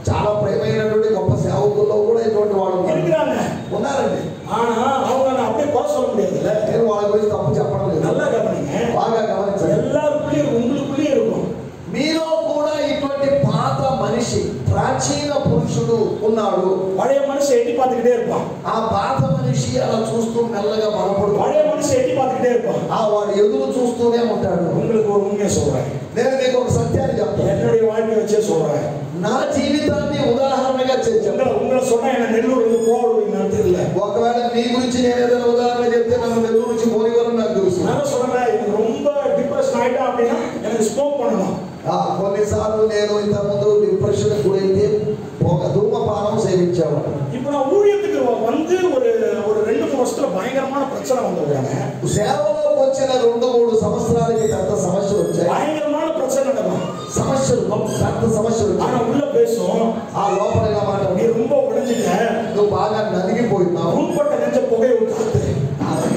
చాలా ప్రేమైనటువంటి గొప్ప సేవకుల్లో కూడా ఇటువంటి వాళ్ళు இருக்கிறாங்க. ఉన్నారండి. ஆனா அவங்க அப்படியே குறை சொல்ல முடியாதுல்ல. నేను వాళ్ళ గురించి తప్పు చెప్పడం లేదు. நல்லா கவனிங்க. బాగా గమనించండి. எல்லாருக்குள்ளேயும் உங்களுக்குள்ளேயும் இருக்கும். మీలో కూడా ఇటువంటి పాత మనిషి ప్రాచీన పురుషుడు ఉన్నాడు. பழைய மனுஷன் எட்டி பார்த்துக்கிட்டே இருப்பான். ఆ పాత మనిషి అలా చూస్తూ మెల్లగా బలపడుతూ பழைய மனுஷன் எட்டி பார்த்துக்கிட்டே இருப்பான். వాడు ఎదురు చూస్తూనే ఉంటాడు. உங்களுக்கு ஒரு உண்மையை சொல்றேன். నేను మీకు ఒక సత్యాన్ని చెప్తాను. என்னுடைய வாழ்க்கையை வச்சே சொல்றேன். నా జీవితాన్ని ఉదాహరణగా చేర్చాను. உங்களை சொன்னா என்ன నెల్లూరు போடுவீங்கன்னு தெரியல. ఒకవేళ మీ గురించి నేను ఏదైనా ఉదాహరణ చెప్తే నన్ను నెల్లూరు నుంచి పోనివ్వరని నాకు తెలుసు. நான் சொல்றேன், எனக்கு ரொம்ப டிப்ரெஷன் ஆயிட்டா அப்படின்னா எனக்கு ஸ்மோக் பண்ணணும். కొన్నిసార్లు నేను ఇంతకుముందు డిప్రెషన్ గురైతే ధూమపానం సేవించేవాడు. ఇప్పుడు నా ஊழியத்துக்கு வந்து ஒரு 2-3 வருஷத்துல பயங்கரமான பிரச்சனை வந்துருக்காங்க. సేవలోకి వచ్చిన 2-3 సంవత్సరాలకి పెద్ద సమస్యలు వచ్చాయి. பயங்கரமான பிரச்சனை நடக்கும். సమస్యలు పెద్ద సమస్యలు ஆனா உள்ள பேசும், ఆ లోపల మాట நீ ரொம்ப உடைஞ்சிட்ட, నువ్వు బాగా నలిగిపోయినావు, உன்பட்ட நெஞ்ச புகையை காத்து.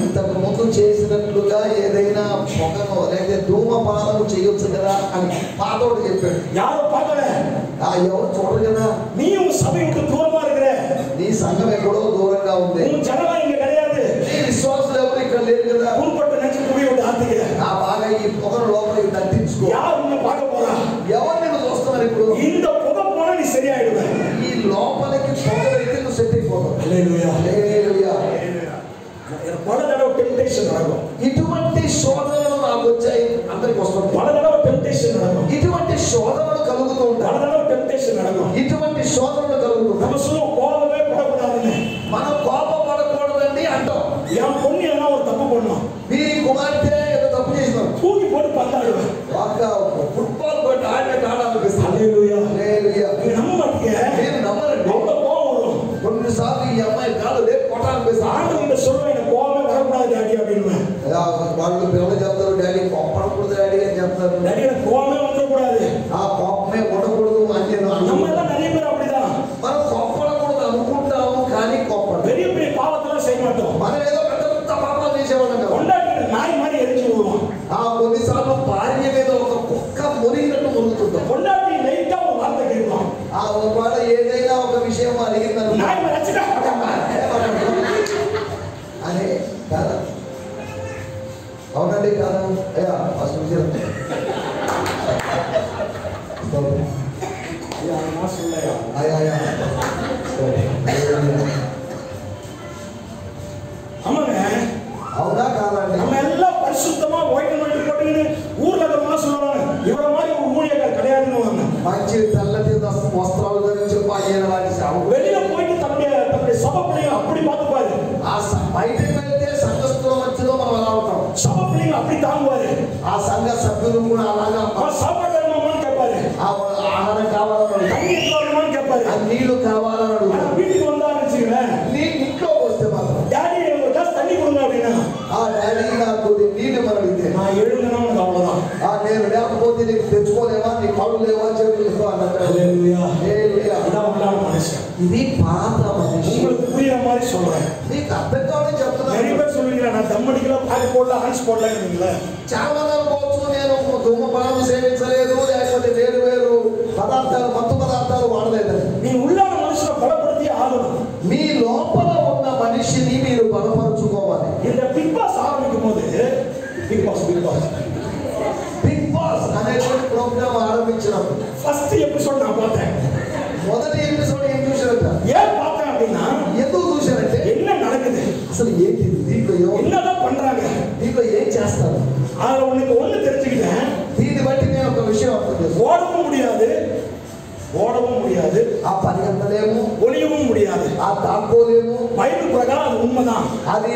ఇంతకు ముందు చేసినట్లుగా ఏదైనా పొగను లేదా ధూమపానం చేయొచ్చు కదా అని పాతోడు చెప్పాడు. யாரும் பார்க்கல, ఎవరు చూడరు కదా. நீ உன் சபை விட்டு தூரமா இருக்கிற, నీ సంఘం ఎక్కడో దూరంగా ఉంది, உன் ஜனங்க இங்க கிடையாது, నీ విశ్వాసులు ఎవరు ఇక్కడ లేరు కదా. உன்பட்ட நெஞ்ச புகையை காத்துக்கிற. బాగా ఈ పొగను లోపలికి తగ్గించుకో. யார் உன்னை பார்க்க போறா? ఎవరు నిన్ను చూస్తున్నారు ఇప్పుడు? இந்த புகை போனா நீ சரியாயிடுவ. ఈ లోపలికి పొగ అయితే నువ్వు సెట్ అయిపోతావు. హల్లెలూయా. హల్లెలూయా. పల దడవ టెంప్టేషన్ రాగం. ఇటువంటి శోధనలు నాకు వచ్చాయి, అందరికి వస్తుంది. పల దడవ టెంప్టేషన్ రాగం. ఇటువంటి శోధనలు కలుగుతూ ఉంటాయి. పల దడవ టెంప్టేషన్ రాగం. ఇటువంటి శోధనలు కలుగుతుంటాయి. మనసులో కోపమే పడకూడదని, మనం కోపపడకూడదండి అంటాం. என் பொண்ணு ஏதோ ஒரு தப்பு பண்ணும், మీ కుమార్తె ఏదో తప్పు చేసినారు, தூக்கி போட்டு பந்தாடுவேன். ఒక ఫుట్బాల్ కొట్టి ఆడినట్టు ఆడాలనిపిస్తుంది. హల్లెలూయా. హల్లెలూయా. நீ நம்ப மாட்டீங்க, నేను నమ్మనండి. அவ்வளவு கோபம் வரும். కొన్నిసార్లు ఈ అమ్మాయి కాదు రేపు కొట్టాలనిపిస్తుంది. ஆண்டு இந்த சொல்லுவேன், எனக்கு கோபமே வரக்கூடாது டாடி அப்படின்னுவேன். వాళ్ళు పిల్లలు చెప్తారు, డాడీ కోపడకూడదు డాడీ అని చెప్తారు. டாடி எனக்கு கோபமே வந்துடக்கூடாது. ఆ కోపమే ఉండకూడదు అని నేను நம்ம అనుకుంటాను. எல்லாம் நிறைய பேர் அப்படிதான். మనం కోపడకూడదు అనుకుంటాము కానీ కోపడం. பெரிய பெரிய பாவத்தெல்லாம் செய்ய மாட்டோம். మనం ఏదో పెద్ద పెద్ద పాపాలు చేసేవాళ్ళం కదా. கொண்டாடி நாய் மாதிரி எரிஞ்சு விடுவோம். కొన్నిసార్లు భార్య మీద ఒక కుక్క మురిగినట్టు మురుగుతుంటాం. கொண்டாடி லைட்டா ஒரு வார்த்தை கேட்கும், ఒకవేళ ఏదైనా ఒక విషయం అడిగిందను நாய் மாதிரி அடிச்சுட்டா అనే కాదా? అవునండి కాదా? అయ్యా ఫస్ట్ విషయం అయ్యా ஆமாங்க. అవునా కాదండి? நம்ம எல்லாம் பரிசுத்தமா ஒயிட் நோட்டு போட்டுக்கிட்டு ஊர்ல இருக்கிறவங்க சொல்லுவாங்க, இவ்வளவு மாதிரி ஒரு ஊழியர்கள் கிடையாதுன்னு. మంచి తెల్లటి వస్త్రాలు ధరించి ఆయన వాటి సేవకుడు வெளியில போயிட்டு தன்னுடைய சபை பிள்ளைங்க அப்படி பார்த்துப்பாரு. బయటకు వెళ్తే సంఘస్థుల మధ్యలో మనం ఎలా ఉంటాం? சபை பிள்ளைங்க அப்படி தாங்குவாரு. ఆ సంఘ సభ్యులు కూడా అలాగా சாப்பாடு வேணுமான்னு கேட்பாரு, ఆహారం కావాలని, தண்ணி வேணுமான்னு கேட்பாரு. నీళ్లు కావాలని ஆனா అడుగుతారు. வீட்டுக்கு வந்தான்னு வச்சுக்கிறேன், నీ ఇంట్లో వస్తే మాత్రం டாடி எனக்கு ஒரு கிளாஸ் தண்ணி கொடுங்க அப்படின்னா, ఆ డాడీ నాకు నీళ్లు మనం అడిగితే நான் எழுதுனா உனக்கு அவ்வளவுதான். నేను లేకపోతే నీకు తెచ్చుకోలేవా, నీ కాళ్ళు లేవా, చేతులు లేవా అన్నాడు. హల్లెలూయా. హల్లెలూయా. இதான் உண்டான மனுஷன். ఇది పాత మనిషి. உங்களுக்கு புரியுற மாதிரி சொல்றேன். నీకు అర్థం కావాలని நிறைய చెప్తున్నాను. பேர் சொல்லுவீங்களா, நான் தம் அடிக்கல, பாக்கு போடல, ஹான்ஸ் போடலங்கிறீங்களா? చాలా మంది అనుకోవచ్చు నేను ధూమపానం సేవించలేదు, లేకపోతే వేరు వేరు పదార్థాలు మత్తు పదార్థాలు వాడలేదని. நீ உள்ளான மனுஷனை பலப்படுத்தி ஆகணும். మీ లోపల ఉన్న మనిషిని మీరు బలపరుచుకోవాలి. இந்த பிக் பாஸ் ஆரம்பிக்கும் போது பிగ్ பாஸ் బిగ్ బాస్ అనేటువంటి ప్రోగ్రామ్ ఆరంభించినప్పుడు ஃபர்ஸ்ட் எபிசோட் நான் பார்த்தேன். మొదటి ఎపిసోడ్ ఏం చూశారంట? ஏன் பார்த்தேன் அப்படின்னா, ఎందుకు చూశారంటే என்ன நடக்குது, అసలు ఏంటి దీంట్లో என்னதான் பண்றாங்க, దీంట్లో ఏం చేస్తారు, அதுல உனக்கு ஒண்ணு தெரிஞ்சுக்கிட்டேன். దీన్ని బట్టి నేను ఒక విషయం అర్థం చేస్తాను. ஓடவும் முடியாது, ఆ పరిగెత్తలేము, ஒளியவும் முடியாது. ఆ దాక్కోలేము. பைபிள் பிரகாரம் அது உண்மைதான். అది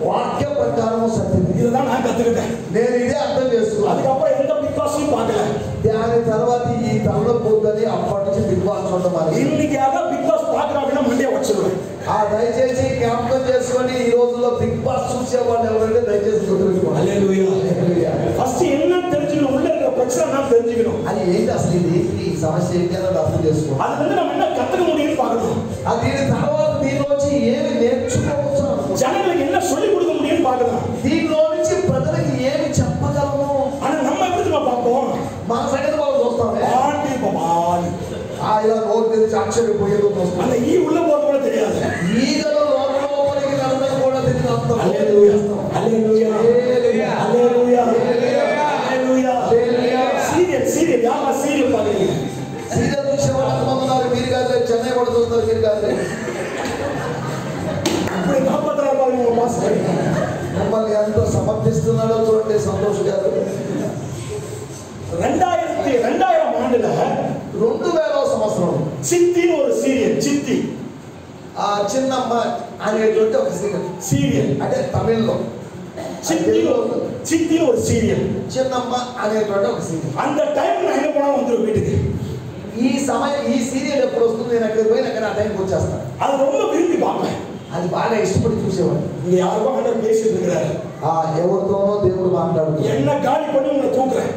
వాక్య ప్రకారం సత్యం. இதுதான் நான் கத்துக்கிட்டேன். నేను ఇదే అర్థం చేసుకున్నాను. அதுக்கப்புறம் எந்த பிக் பாஸையும் பார்க்கல. దాని తర్వాత ఈ తరలో పోద్దని అప్పటి నుంచి బిగ్ బాస్ చూడమని. இன்னைக்கு யாராவது பிக் பாஸ் பார்க்கறா அப்படின்னா மண்டியா வச்சிருவேன். దయచేసి జ్ఞాపకం చేసుకొని ఈ రోజుల్లో బిగ్ బాస్ చూసే వాళ్ళు ఎవరంటే దయచేసి గుర్తుపెట్టుకోండి. హల్లెలూయా. ఫస్ట్ என்ன தெரிஞ்சுக்கணும், உள்ள இருக்கிற பிரச்சனை நான் தெரிஞ்சுக்கணும். అది ఏంటి అసలు ఇది ఈ సమస్య ఏంటి అని అర్థం చేసుకోండి. அது வந்து நம்ம என்ன கத்துக்க முடியும்னு பார்க்கணும். దీని తర్వాత దీనిలోంచి ఏమి నేర్చుకోవచ్చు అనుకుంటున్నాను. ஜனங்களுக்கு என்ன சொல்லிக் கொடுக்க முடியும்னு பார்க்கணும். దీనిలో నుంచి ప్రజలకు ఏమి చెప్పగలము. ஆனா நம்ம எப்படி நம்ம பார்ப்போம், మన సంగతి వాళ్ళు చూస్తామే ஆண்டி பபால் ఇలా నోరు గురించి ఆశ్చర్యపోయేది அந்த ஈ உள்ள போறது கூட தெரியாது. ఈగలు లోపలికి వెళ్ళడం కూడా తెలియదు. అంత హల్లెలూయా హల్లెలూయా హల్లెలూయా హల్లెలూయా హల్లెలూయా. సీరియల్ యామ సీరియల్ పాడేది. సీరియల్ చూసే వాళ్ళు ఎంతమంది ఉన్నారు? మీరు కాదు, చెన్నై కూడా చూస్తారు. మీరు కాదు, ఇప్పుడు కాపాడతారు వాళ్ళు మాస్టర్. మిమ్మల్ని ఎంత సమర్థిస్తున్నాడో చూడండి సంతోష్ గారు. 2000 ఆండుల 2000వ సంవత్సరం చిత్తిని ఒక సీరియల్, చిత్తి ఆ చిన్నమ్మ అనేటువంటి ఒక సీరియల్ అంటే తమిళ్లో చిత్తిని ఒక సీరియల్, చిన్నమ్మ అనేటువంటి ఒక సీరియల్. அந்த டைம் நான் என்ன பண்ண வந்துரும் வீட்டுக்கு. ఈ సీరియల్ ఎప్పుడు వస్తుంది, నేను అక్కడికి పోయిన అక్కడ ఆ టైంకి వచ్చేస్తాను. அது ரொம்ப విరిగి பார்ப்பேன். అది బాగా ఇష్టపడి చూసేవాడు. இங்க யாரோ ஆண்டவர் பேசிட்டு இருக்கிறாரு. ఎవరితోనో దేవుడు మాట్లాడుతున్నాడు. என்ன காலி பண்ணி உங்களை தூக்குறேன்.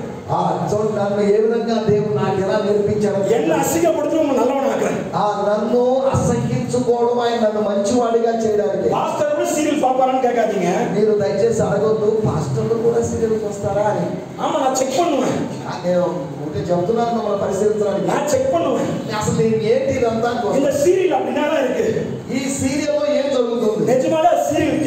చూడండి, నన్ను ఏ విధంగా దేవుడు నాకు ఎలా నేర్పించాడు. என்ன అసహ్యపడుతూ నల్లవని ఆకరన్. నన్ను అసహ్యించుకోవడం, ఆయన నన్ను మంచివాడిగా చేయడానికి. పాస్టర్ కూడా సీరియల్ పాపారని కేட்காதீங்க. మీరు దయచేసి అడగొద్దు పాస్టర్లు కూడా సీరియల్ చూస్తారా అని. ஆமா நான் చెక్ பண்ணுவேன். నేను ఉంటే చెప్తున్నాను మిమ్మల్ని పరిశీలించడానికి. நான் చెక్ பண்ணுவேன். అసలు నేను ఏంటి ఇదంతా இந்த సీరియల్ அப்படினா இருக்கு. ఈ సీరియల్లో ఏం జరుగుతుంది? నిజమాగా సీరియల్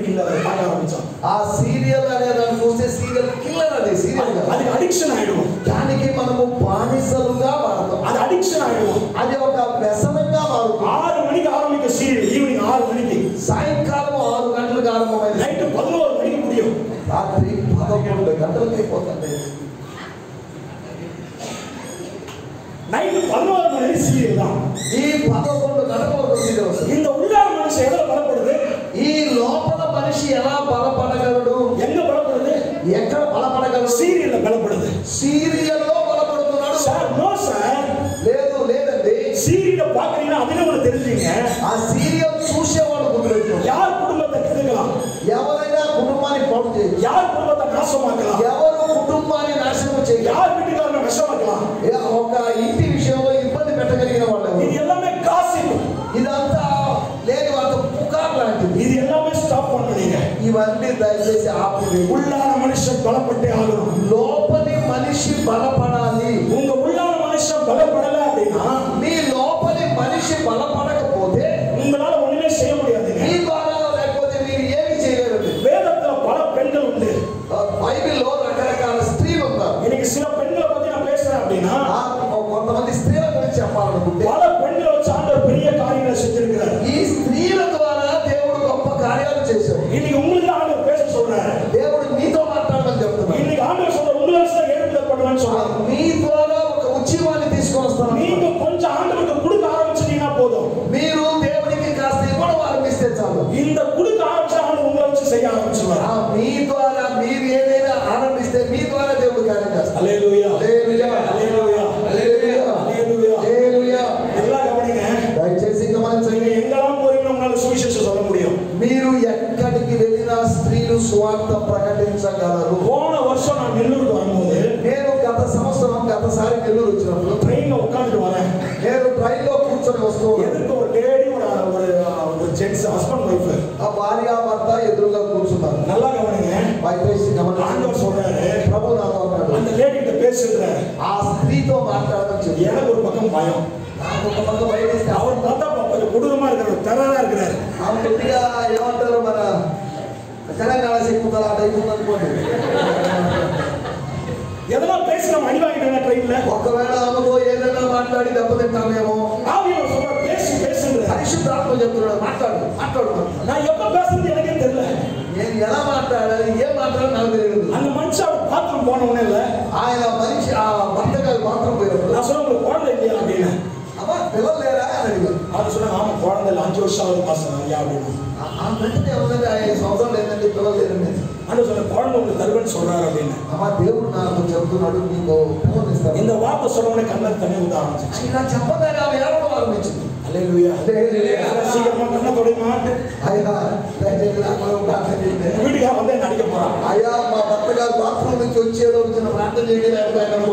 కిల్లర్ பார்க்க ஆரம்பிச்சோம். ఆ సీరియల్ అనేదాన్ని చూస్తే సీరియల్ కిల్లర్ అది సీరియల్ అది అడిక్షన్ ఆయిடும். దానికి మనము బానిసలుగా మారుతాం. అది అడిక్షన్ ఆయిடும். అది ఒక వ్యసనంగా మారుతుంది. 6 మணிకి ఆరంభించే సీరియల్ ఈవినింగ్ 6 మணிకి, సాయంకాలం 6 గంటలకు ఆరంభమైంది, నైట్ 11 మணிకి ముడియం, రాత్రి 11 గంటలకు అయిపోతుంది. నైట్ 11 மணி సీరియల్ தான். ఈ 11 గంటలకు సీరియల్ వస్తుంది. இந்த உள்ளார மனுஷன் எவ்வளவு பலப்படுது? ఈ లోపల మనిషి ఎలా బలపడగలడు? எங்க பலப்படுது? ఎక్కడ బలపడగలడు? సీరియల్ బలப்படுது. సీరియల్లో బలపడుతున్నాడు. సార్ నో సార్, లేదండి. సీరియల్ பாக்குறீங்கன்னா அதுல உங்களுக்கு தெரிஞ்சீங்க. ఆ సీరియల్ చూసేవాడు గుర్తుపెట్టుకో. யார் குடும்பத்தை கெடுக்கலாம்? ఎవరైనా కుటుంబాన్ని పాడు చేయొచ్చు. யார் குடும்பத்தை நாசமாக்கலாம்? ఎవరు కుటుంబాన్ని నాశనం చేయొచ్చు. யார் வீட்டுக்காரனை விஷமாக்கலாம்? ఒక ఇంటి విషయంలో ఇబ్బంది పెట్టగలిగిన వాళ్ళు. ఇది எல்லாமே గాసిప్. ఇదంతా లేని వాళ్ళ పుకార్ లాంటిది. ఇది எல்லாமே స్టాప్ பண்ணுங்க. ఇవన్నీ దయచేసి ఆపండి. உள்ளான மனுஷன் பலப்பட்டே ஆகணும். లోపలి మనిషి బలపడాలి. உங்க உள்ளான மனுஷன் பலப்படல அப்படின்னா, మీ లోపలి మనిషి బలపడకపోతే உங்களால ஒண்ணுமே செய்ய முடியாது. మీ ద్వారా లేకపోతే మీరు ఏమీ చేయలేరు. வேதத்துல பல பெண்கள் உண்டு. బైబిల్లో రకరకాల స్త్రీలు ఉన్నారు. இன்னைக்கு சில பெண்களை பத்தி நான் பேசுறேன் அப்படின்னா, కొంతమంది స్త్రీల గురించి చెప్పాలనుకుంటే பல பெண்களை வச்சு ஆண்டவர் பெரிய காரியங்களை செஞ்சிருக்கிறார். ఈ స్త్రీల ద్వారా దేవుడు గొప్ప కార్యాలు చేశాడు. இன்னைக்கு உங்களுக்கு ஆண்டவர் பேச சொல்றாரு. దేవుడు మీతో మాట్లాడమని చెప్తున్నాడు. இன்னைக்கு ஆண்டவர் சொல்ற உங்களுக்கு ஏற்படுத்தப்படுவேன்னு சொல்றாரு. మీ ద్వారా ఒక ఉద్యమాన్ని తీసుకొని వస్తాను. நீங்க கொஞ்சம் ஆண்டவருக்கு கொடுக்க ஆரம்பிச்சிட்டீங்கன்னா போதும். మీరు దేవునికి కాస్త ఇవ్వడం ఆరంభిస్తే చాలు. இந்த கொடுக்க ஆரம்பிச்சா ஆண்டவர் உங்களை వச்சு செய்ய ఆరంభించువారు. మీ ద్వారా మీరు ఏదైనా ఆరంభిస్తే మీ ద్వారా దేవుడు కార్యం చేస్తాడు. హల్లెలూయా హల్లెలూయా హల్లెలూయా హల్లెలూయా హల్లెలూయా హల్లెలూయా. எல்லாம் கவனிங்க. దయచేసి గమనించండి. எங்கெல்லாம் போறீங்களோ உங்களால சுவிசேஷம் சொல்ல முடியும். మీరు ఎక్కడికి వెళ్ళినా స్త్రీలు సువార్త ప్రకటించగలరు. போன வருஷம் நான் నెల్లూరుకు வரும்போது, నేను గతసారి నెల్లూరు వచ్చినప్పుడు ట్రైన్లో ఉట్కాంటు வரேன். నేను ట్రైన్లో కూర్చొని వస్తూ ఎదురుగా ఒక లేడీ ஒரு జెంట్స్ హస్బెండ్ వైఫ్, ఆ భార్య భర్త ఎదురుగా కూర్చున్నారు. நல்லா கவனிங்க. ஆண்டவர் சொல்றாரு, ప్రభు నాతో అన్నాడు, அந்த லேடி கிட்ட பேசுறாரு. ఆ స్త్రీతో మాట్లాడమని చెప్పి. எனக்கு ஒரு பக்கம் பயம். నాకు ఒక పక్క భయమేస్తే அவர் பார்த்தா கொஞ்சம் கொடூரமா இருக்கிறார், టెర్రరా இருக்கிறார். ఆమె కొద్దిగా ఏమంటారు, మన తెలంగాణ సిక్కుతారు ఆ టైప్ ఉందనుకోండి. எதனா பேசி நம்ம அடி வாங்கிட்டோம் ட்ரெயின்ல. ఒకవేళ ఆమెతో ఏదైనా మాట్లాడి దెబ్బతింటామేమో. ஆவியானவர் சொல்ற பேசுறாரு. పరిశుద్ధాత్మ చెప్తున్నాడు, మాట్లాడు. நான் எப்ப பேசுறது எனக்கே தெரியல. నేను ఎలా మాట్లాడాలి, ఏం మాట్లాడాలి నాకు తెలియదు. அந்த மனுஷன் பாத்ரூம் போன உடனே இல்ல, ఆయన మనిషి ఆ భర్త గారు బాత్రూమ్ పోయినప్పుడు நான் சொன்ன உங்களுக்கு குழந்தை இல்லையா அப்படின்னு. అమ్మా పిల్లలు లేరా అని అడిగారు. அவர் சொன்னாங்க, ஆமா குழந்தை இல்லை, 5 வருஷம் ஆகுது பாஸ்டர் ஐயா அப்படின்னு. ఆ వెంటనే ఎవరైనా 5 సంవత్సరాలు లేదండి పిల్లలు లేరండి. அந்த சொன்ன குழந்தை உங்களுக்கு தருவேன்னு சொல்றாரு அப்படின்னு. అమ్మా దేవుడు నాకు చెప్తున్నాడు నీకు ఫోన్ ఇస్తాను. இந்த வார்த்தை சொன்ன உடனே கண்ணை தண்ணி ஊத்த ஆரம்பிச்சு. ఇలా చెప్పగానే ఆమె ఏడవడం ఆరంభించింది. హల్లెలూయా హల్లెలూయా. சீக்கிரமா கண்ணை தொடைமா. అయ్యా దయచేసి నాకు ప్రార్థన చేయండి. வீட்டுக்கு வந்து என்ன அடிக்க போறான். అయ్యా మా భర్త గారు బాత్రూమ్ నుంచి వచ్చేదో చిన్న ప్రార్థన చేయండి.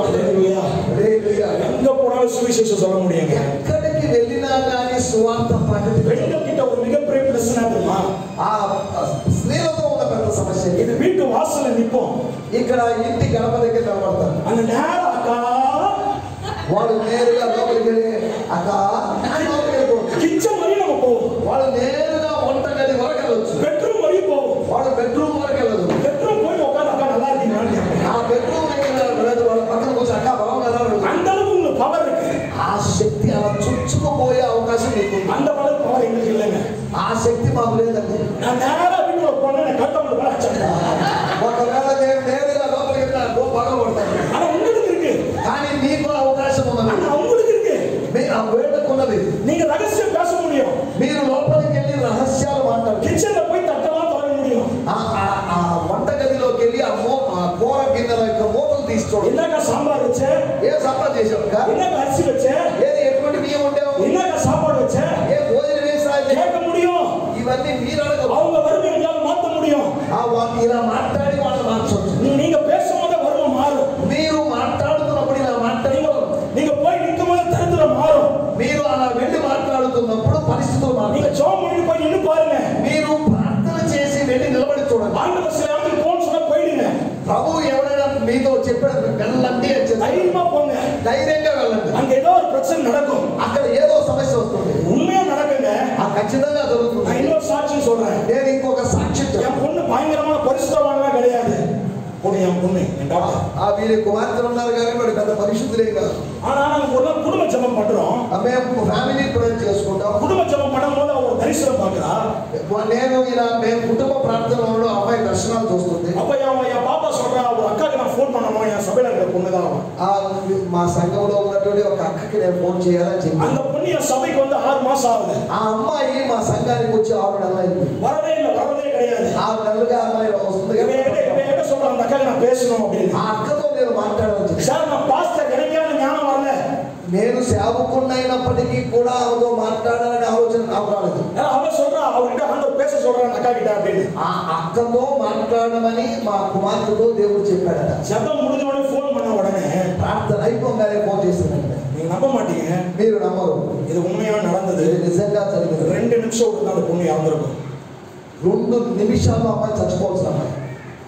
హల్లెలూయా హల్లెలూయా. எங்க போனாலும் சுவிசேஷம் சொல்ல முடியுங்க. ఎక్కడికి వెళ్ళినా కానీ సువార్త ప్రకటించ. பெண்கள் கிட்ட ஒரு மிகப்பெரிய பிரச்சனை தெரியுமா? ఆ స్త్రీలతో ఉన్న పెద్ద సమస్య இது வீட்டு வாசல்ல நிப்போம். ఇక్కడ ఇంటి గడప దగ్గర నిలబడతారు. அந்த நேரம் அக்கா వాడు నేరుగా లోపలికి వెళ్ళి అక్క లోపలికి వెళ్ళిపోవచ్చు. కిచెన్ వరకు நம்ம போவோம். వాడు నేరుగా వంటగది వరకు వెళ్ళొచ్చు. బెడ్రూమ్ వరకు పోவோம். వాడు బెడ్రూమ్ వరకు వెళ్ళదు. బెడ్రూమ్ పోయి ఉட்கார்ந்து అక్క நல்லா இருக்கீங்களா, ఆ బెడ్రూమ్ లేదు, వాళ్ళ పక్కన కూర్చొని అక్క బాగున్నారా, அந்த அளவுக்கு పవర్ இருக்கு. ఆ శక్తి అలా చుచ్చుకుపోయే అవకాశం మీకు அந்த அளவுக்கு పవర్ எங்களுக்கு இல்லைங்க. ఆ శక్తి మాకు లేదండి. நான் நேரா வீட்டுல போனேன், கட்டமுడు வச்சேன். ఒకవేళ నేను నేరుగా లోపలికి వెళ్ళాను బాగా పడతాను. ஆனா உங்களுக்கு இருக்கு. కానీ మీకు అవకాశం ఉన్నది. ஆனா உங்களுக்கு இருக்கு. ఆ వేడుకున్నది. நீங்க ரகசியம் பேச முடியும். మీరు లోపలికి వెళ్ళి రహస్యాలు మాట్లాడు. కిచెన్ లో పోయి తట్టலாம் తోడ முடியும். ఆ వంటగదిలోకి వెళ్ళి ఆ కూర గిన్నెల యొక్క మూతలు తీసుకోండి. என்னக்கா சாம்பார் வச்சே, ఏ సాంబార్ చేసావు, என்னக்கா అరిசி வச்சே, ఏది ఎటువంటి బియ్యం ఉండేవు, என்னக்கா சாப்பாடு வச்சே, ఏ భోజనం వేసాయి கேட்க முடியும். ఇవన్నీ మీరు అడగదు. அவங்க வறுமை எங்களால் மாற்ற முடியும். ఇలా మాట్లాడి వాళ్ళు మార్చొచ్చు. நீங்க பேசும்போது வறுமை மாறும். మీరు మాట్లాడుతున్నప్పుడు ఇలా మాట్లాడి நீங்க போய் நிக்கும்போது தரித்திரம் மாறும். మీరు అలా వెళ్ళి మాట్లాడుతున్నప్పుడు పరిస్థితులు நீங்க మారుతాయి. ஜெபம் பண்ணி போய் நின்னு பாருங்க. మీరు ప్రార్థన చేసి వెళ్ళి నిలబడి చూడండి. ஆண்டவர் சில இடத்துக்கு போன்னு சொன்னா போயிடுங்க. ప్రభు ఎవరైనా మీతో చెప్పాడు వెళ్ళండి అని చెప్పి தைரியமா போங்க. ధైర్యంగా వెళ్ళండి. அங்க ஏதோ ஒரு பிரச்சனை நடக்கும். అక్కడ ఏదో సమస్య వస్తుంది. உண்மையா நடக்குங்க. ఖచ్చితంగా జరుగుతుంది. நான் இன்னொரு சாட்சி சொல்றேன். నేను ఇంకొక సాక్ష్యం என் பொண்ணு பயங்கரமான பரிசுத்தவான்லாம் கிடையாது. பொண்ணு என் பொண்ணு என் டாக்டர். వీరి కుమార్తెలు ఉన్నారు కానీ వాడు పెద్ద పరిశుద్ధులే కాదు. ஆனா நாங்க ஒரு நாள் குடும்ப ஜெபம் பண்றோம். మేము ఫ్యామిలీ ప్రేయర్ చేసుకుంటాం. குடும்ப ஜெபம் பண்ணும்போது ஒரு தரிசனம் பார்க்கறா. నేను ఇలా మేము కుటుంబ ప్రార్థనలో అమ్మాయి దర్శనాలు చూస్తుంది. அப்ப என் பாப்பா சொல்றா, ஒரு அக்காக்கு நான் ஃபோன் பண்ணணும், என் சபையில இருக்கிற பொண்ணு தான். మా సంఘంలో ఉన్నటువంటి ఒక అక్కకి నేను ఫోన్ చేయాలని చెప్పి அந்த பொண்ணு என் சபைக்கு வந்து 6 மாசம் ஆகுது. ఆ అమ్మాయి మా సంఘానికి వచ్చి 6 నెలలు అయింది. வரவே இல்லை, வரவே கிடையாது. 6 నెలలుగా అమ్మాయి వస్తుంది. இவன் சொல்றான், அந்த அக்காக்கு நான் பேசணும் அப்படின்னு. ఆ అక్కతో నేను మాట్లాడాలని చెప్పి சார் நான் பாஸ்டர், எனக்கே அந்த ஞானம் வரல. నేను సేవకున్నైనప్పటికీ కూడా ఆమెతో మాట్లాడాలని ఆలోచన నాకు రాలేదు. அவ சொல்றா, அவர்கிட்ட ஆண்டவர் பேச சொல்றான் அக்கா கிட்ட அப்படின்னு. ఆ అక్కతో మాట్లాడమని మా కుమార్తెతో దేవుడు చెప్పాడట. ஜெபம் முடிஞ்ச உடனே ஃபோன் பண்ண உடனே ప్రార్థన అయిపోగానే ఫోన్ చేస్తానంటే நீங்க நம்ப மாட்டீங்க, మీరు నమ్మరు. இது உண்மையா நடந்தது. ఇది నిజంగా జరిగింది. 2 நிமிஷம் விட்டு அந்த பொண்ணு இறந்துருக்கும். 2 నిమిషాల్లో అమ్మాయి చచ్చిపోవాల్సిన అమ్మాయి.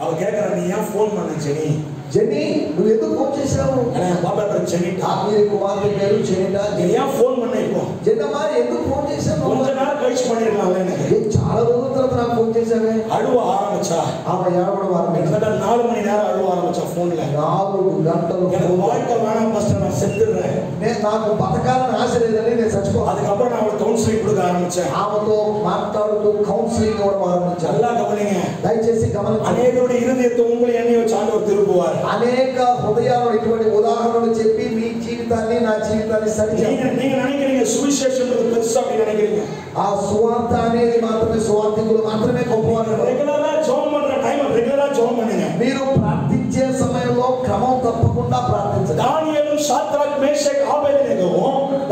அவ கேட்கறா, நீ ஏன் ஃபோன் பண்ண ஜெனி? జెనీ నువ్వు ఎందుకు ఫోన్ చేశావు? பாப்பா பேர் ஜெனிட்டா. మీరు కుమార్తె పేరు జెనిటా. நீ ஏன் ஃபோன் பண்ண இப்போ? జెన్నమ్మా ఎందుకు ఫోన్ చేశావు? கொஞ்ச நேரம் கழிச்சு பண்ணிடலாம். எனக்கு చాలా రోజుల తర్వాత నాకు ఫోన్ చేశావే. அழுவ ஆரம்பிச்சா. ఆమె ఏడవడం ఆరంభించింది. கிட்டத்தட்ட 4 மணி நேரம் அழுவ ஆரம்பிச்சா ஃபோன்ல. 4 గంటలు எனக்கு வாழ்க்கை வேணாம் பாஸ்டர், நான் செத்துறேன். నాకు బతకాలని ఆశ లేదని నేను చచ్చిపోవాలి. அதுக்கப்புறம் நான் அவளுக்கு கவுன்சிலிங் கொடுக்க ஆரம்பிச்சேன். ఆమెతో మాట్లాడుతూ కౌన్సిలింగ్ ఇవ్వడం ఆరంభించాను. நல்லா கவனிங்க, దయచేసి గమనించండి. அநேகருடைய இருதயத்தை உங்களை எண்ணெய் வச்சு ஆண்டவர் திருப்புவார். అనేక హృదయాలు ఇటువంటి ఉదాహరణలు చెప్పి మీ జీవితాన్ని నా జీవితాన్ని సరిచేస్తారు. நீங்க நினைக்கிறீங்க சுவிசேஷம் பெருசா அப்படி நினைக்கிறீங்க. ఆ సువార్త అనేది మాత్రమే సువార్థికులు మాత్రమే గొప్పవారు. రెగ్యులరా జోమ్ పண்ற టైం రెగ్యులరా జోమ్ பண்ணுங்க. మీరు ప్రార్థించే సమయంలో క్రమం తప్పకుండా ప్రార్థించండి. దానియేలు షద్రక్ మేషక్ ఆబేద్నెగో,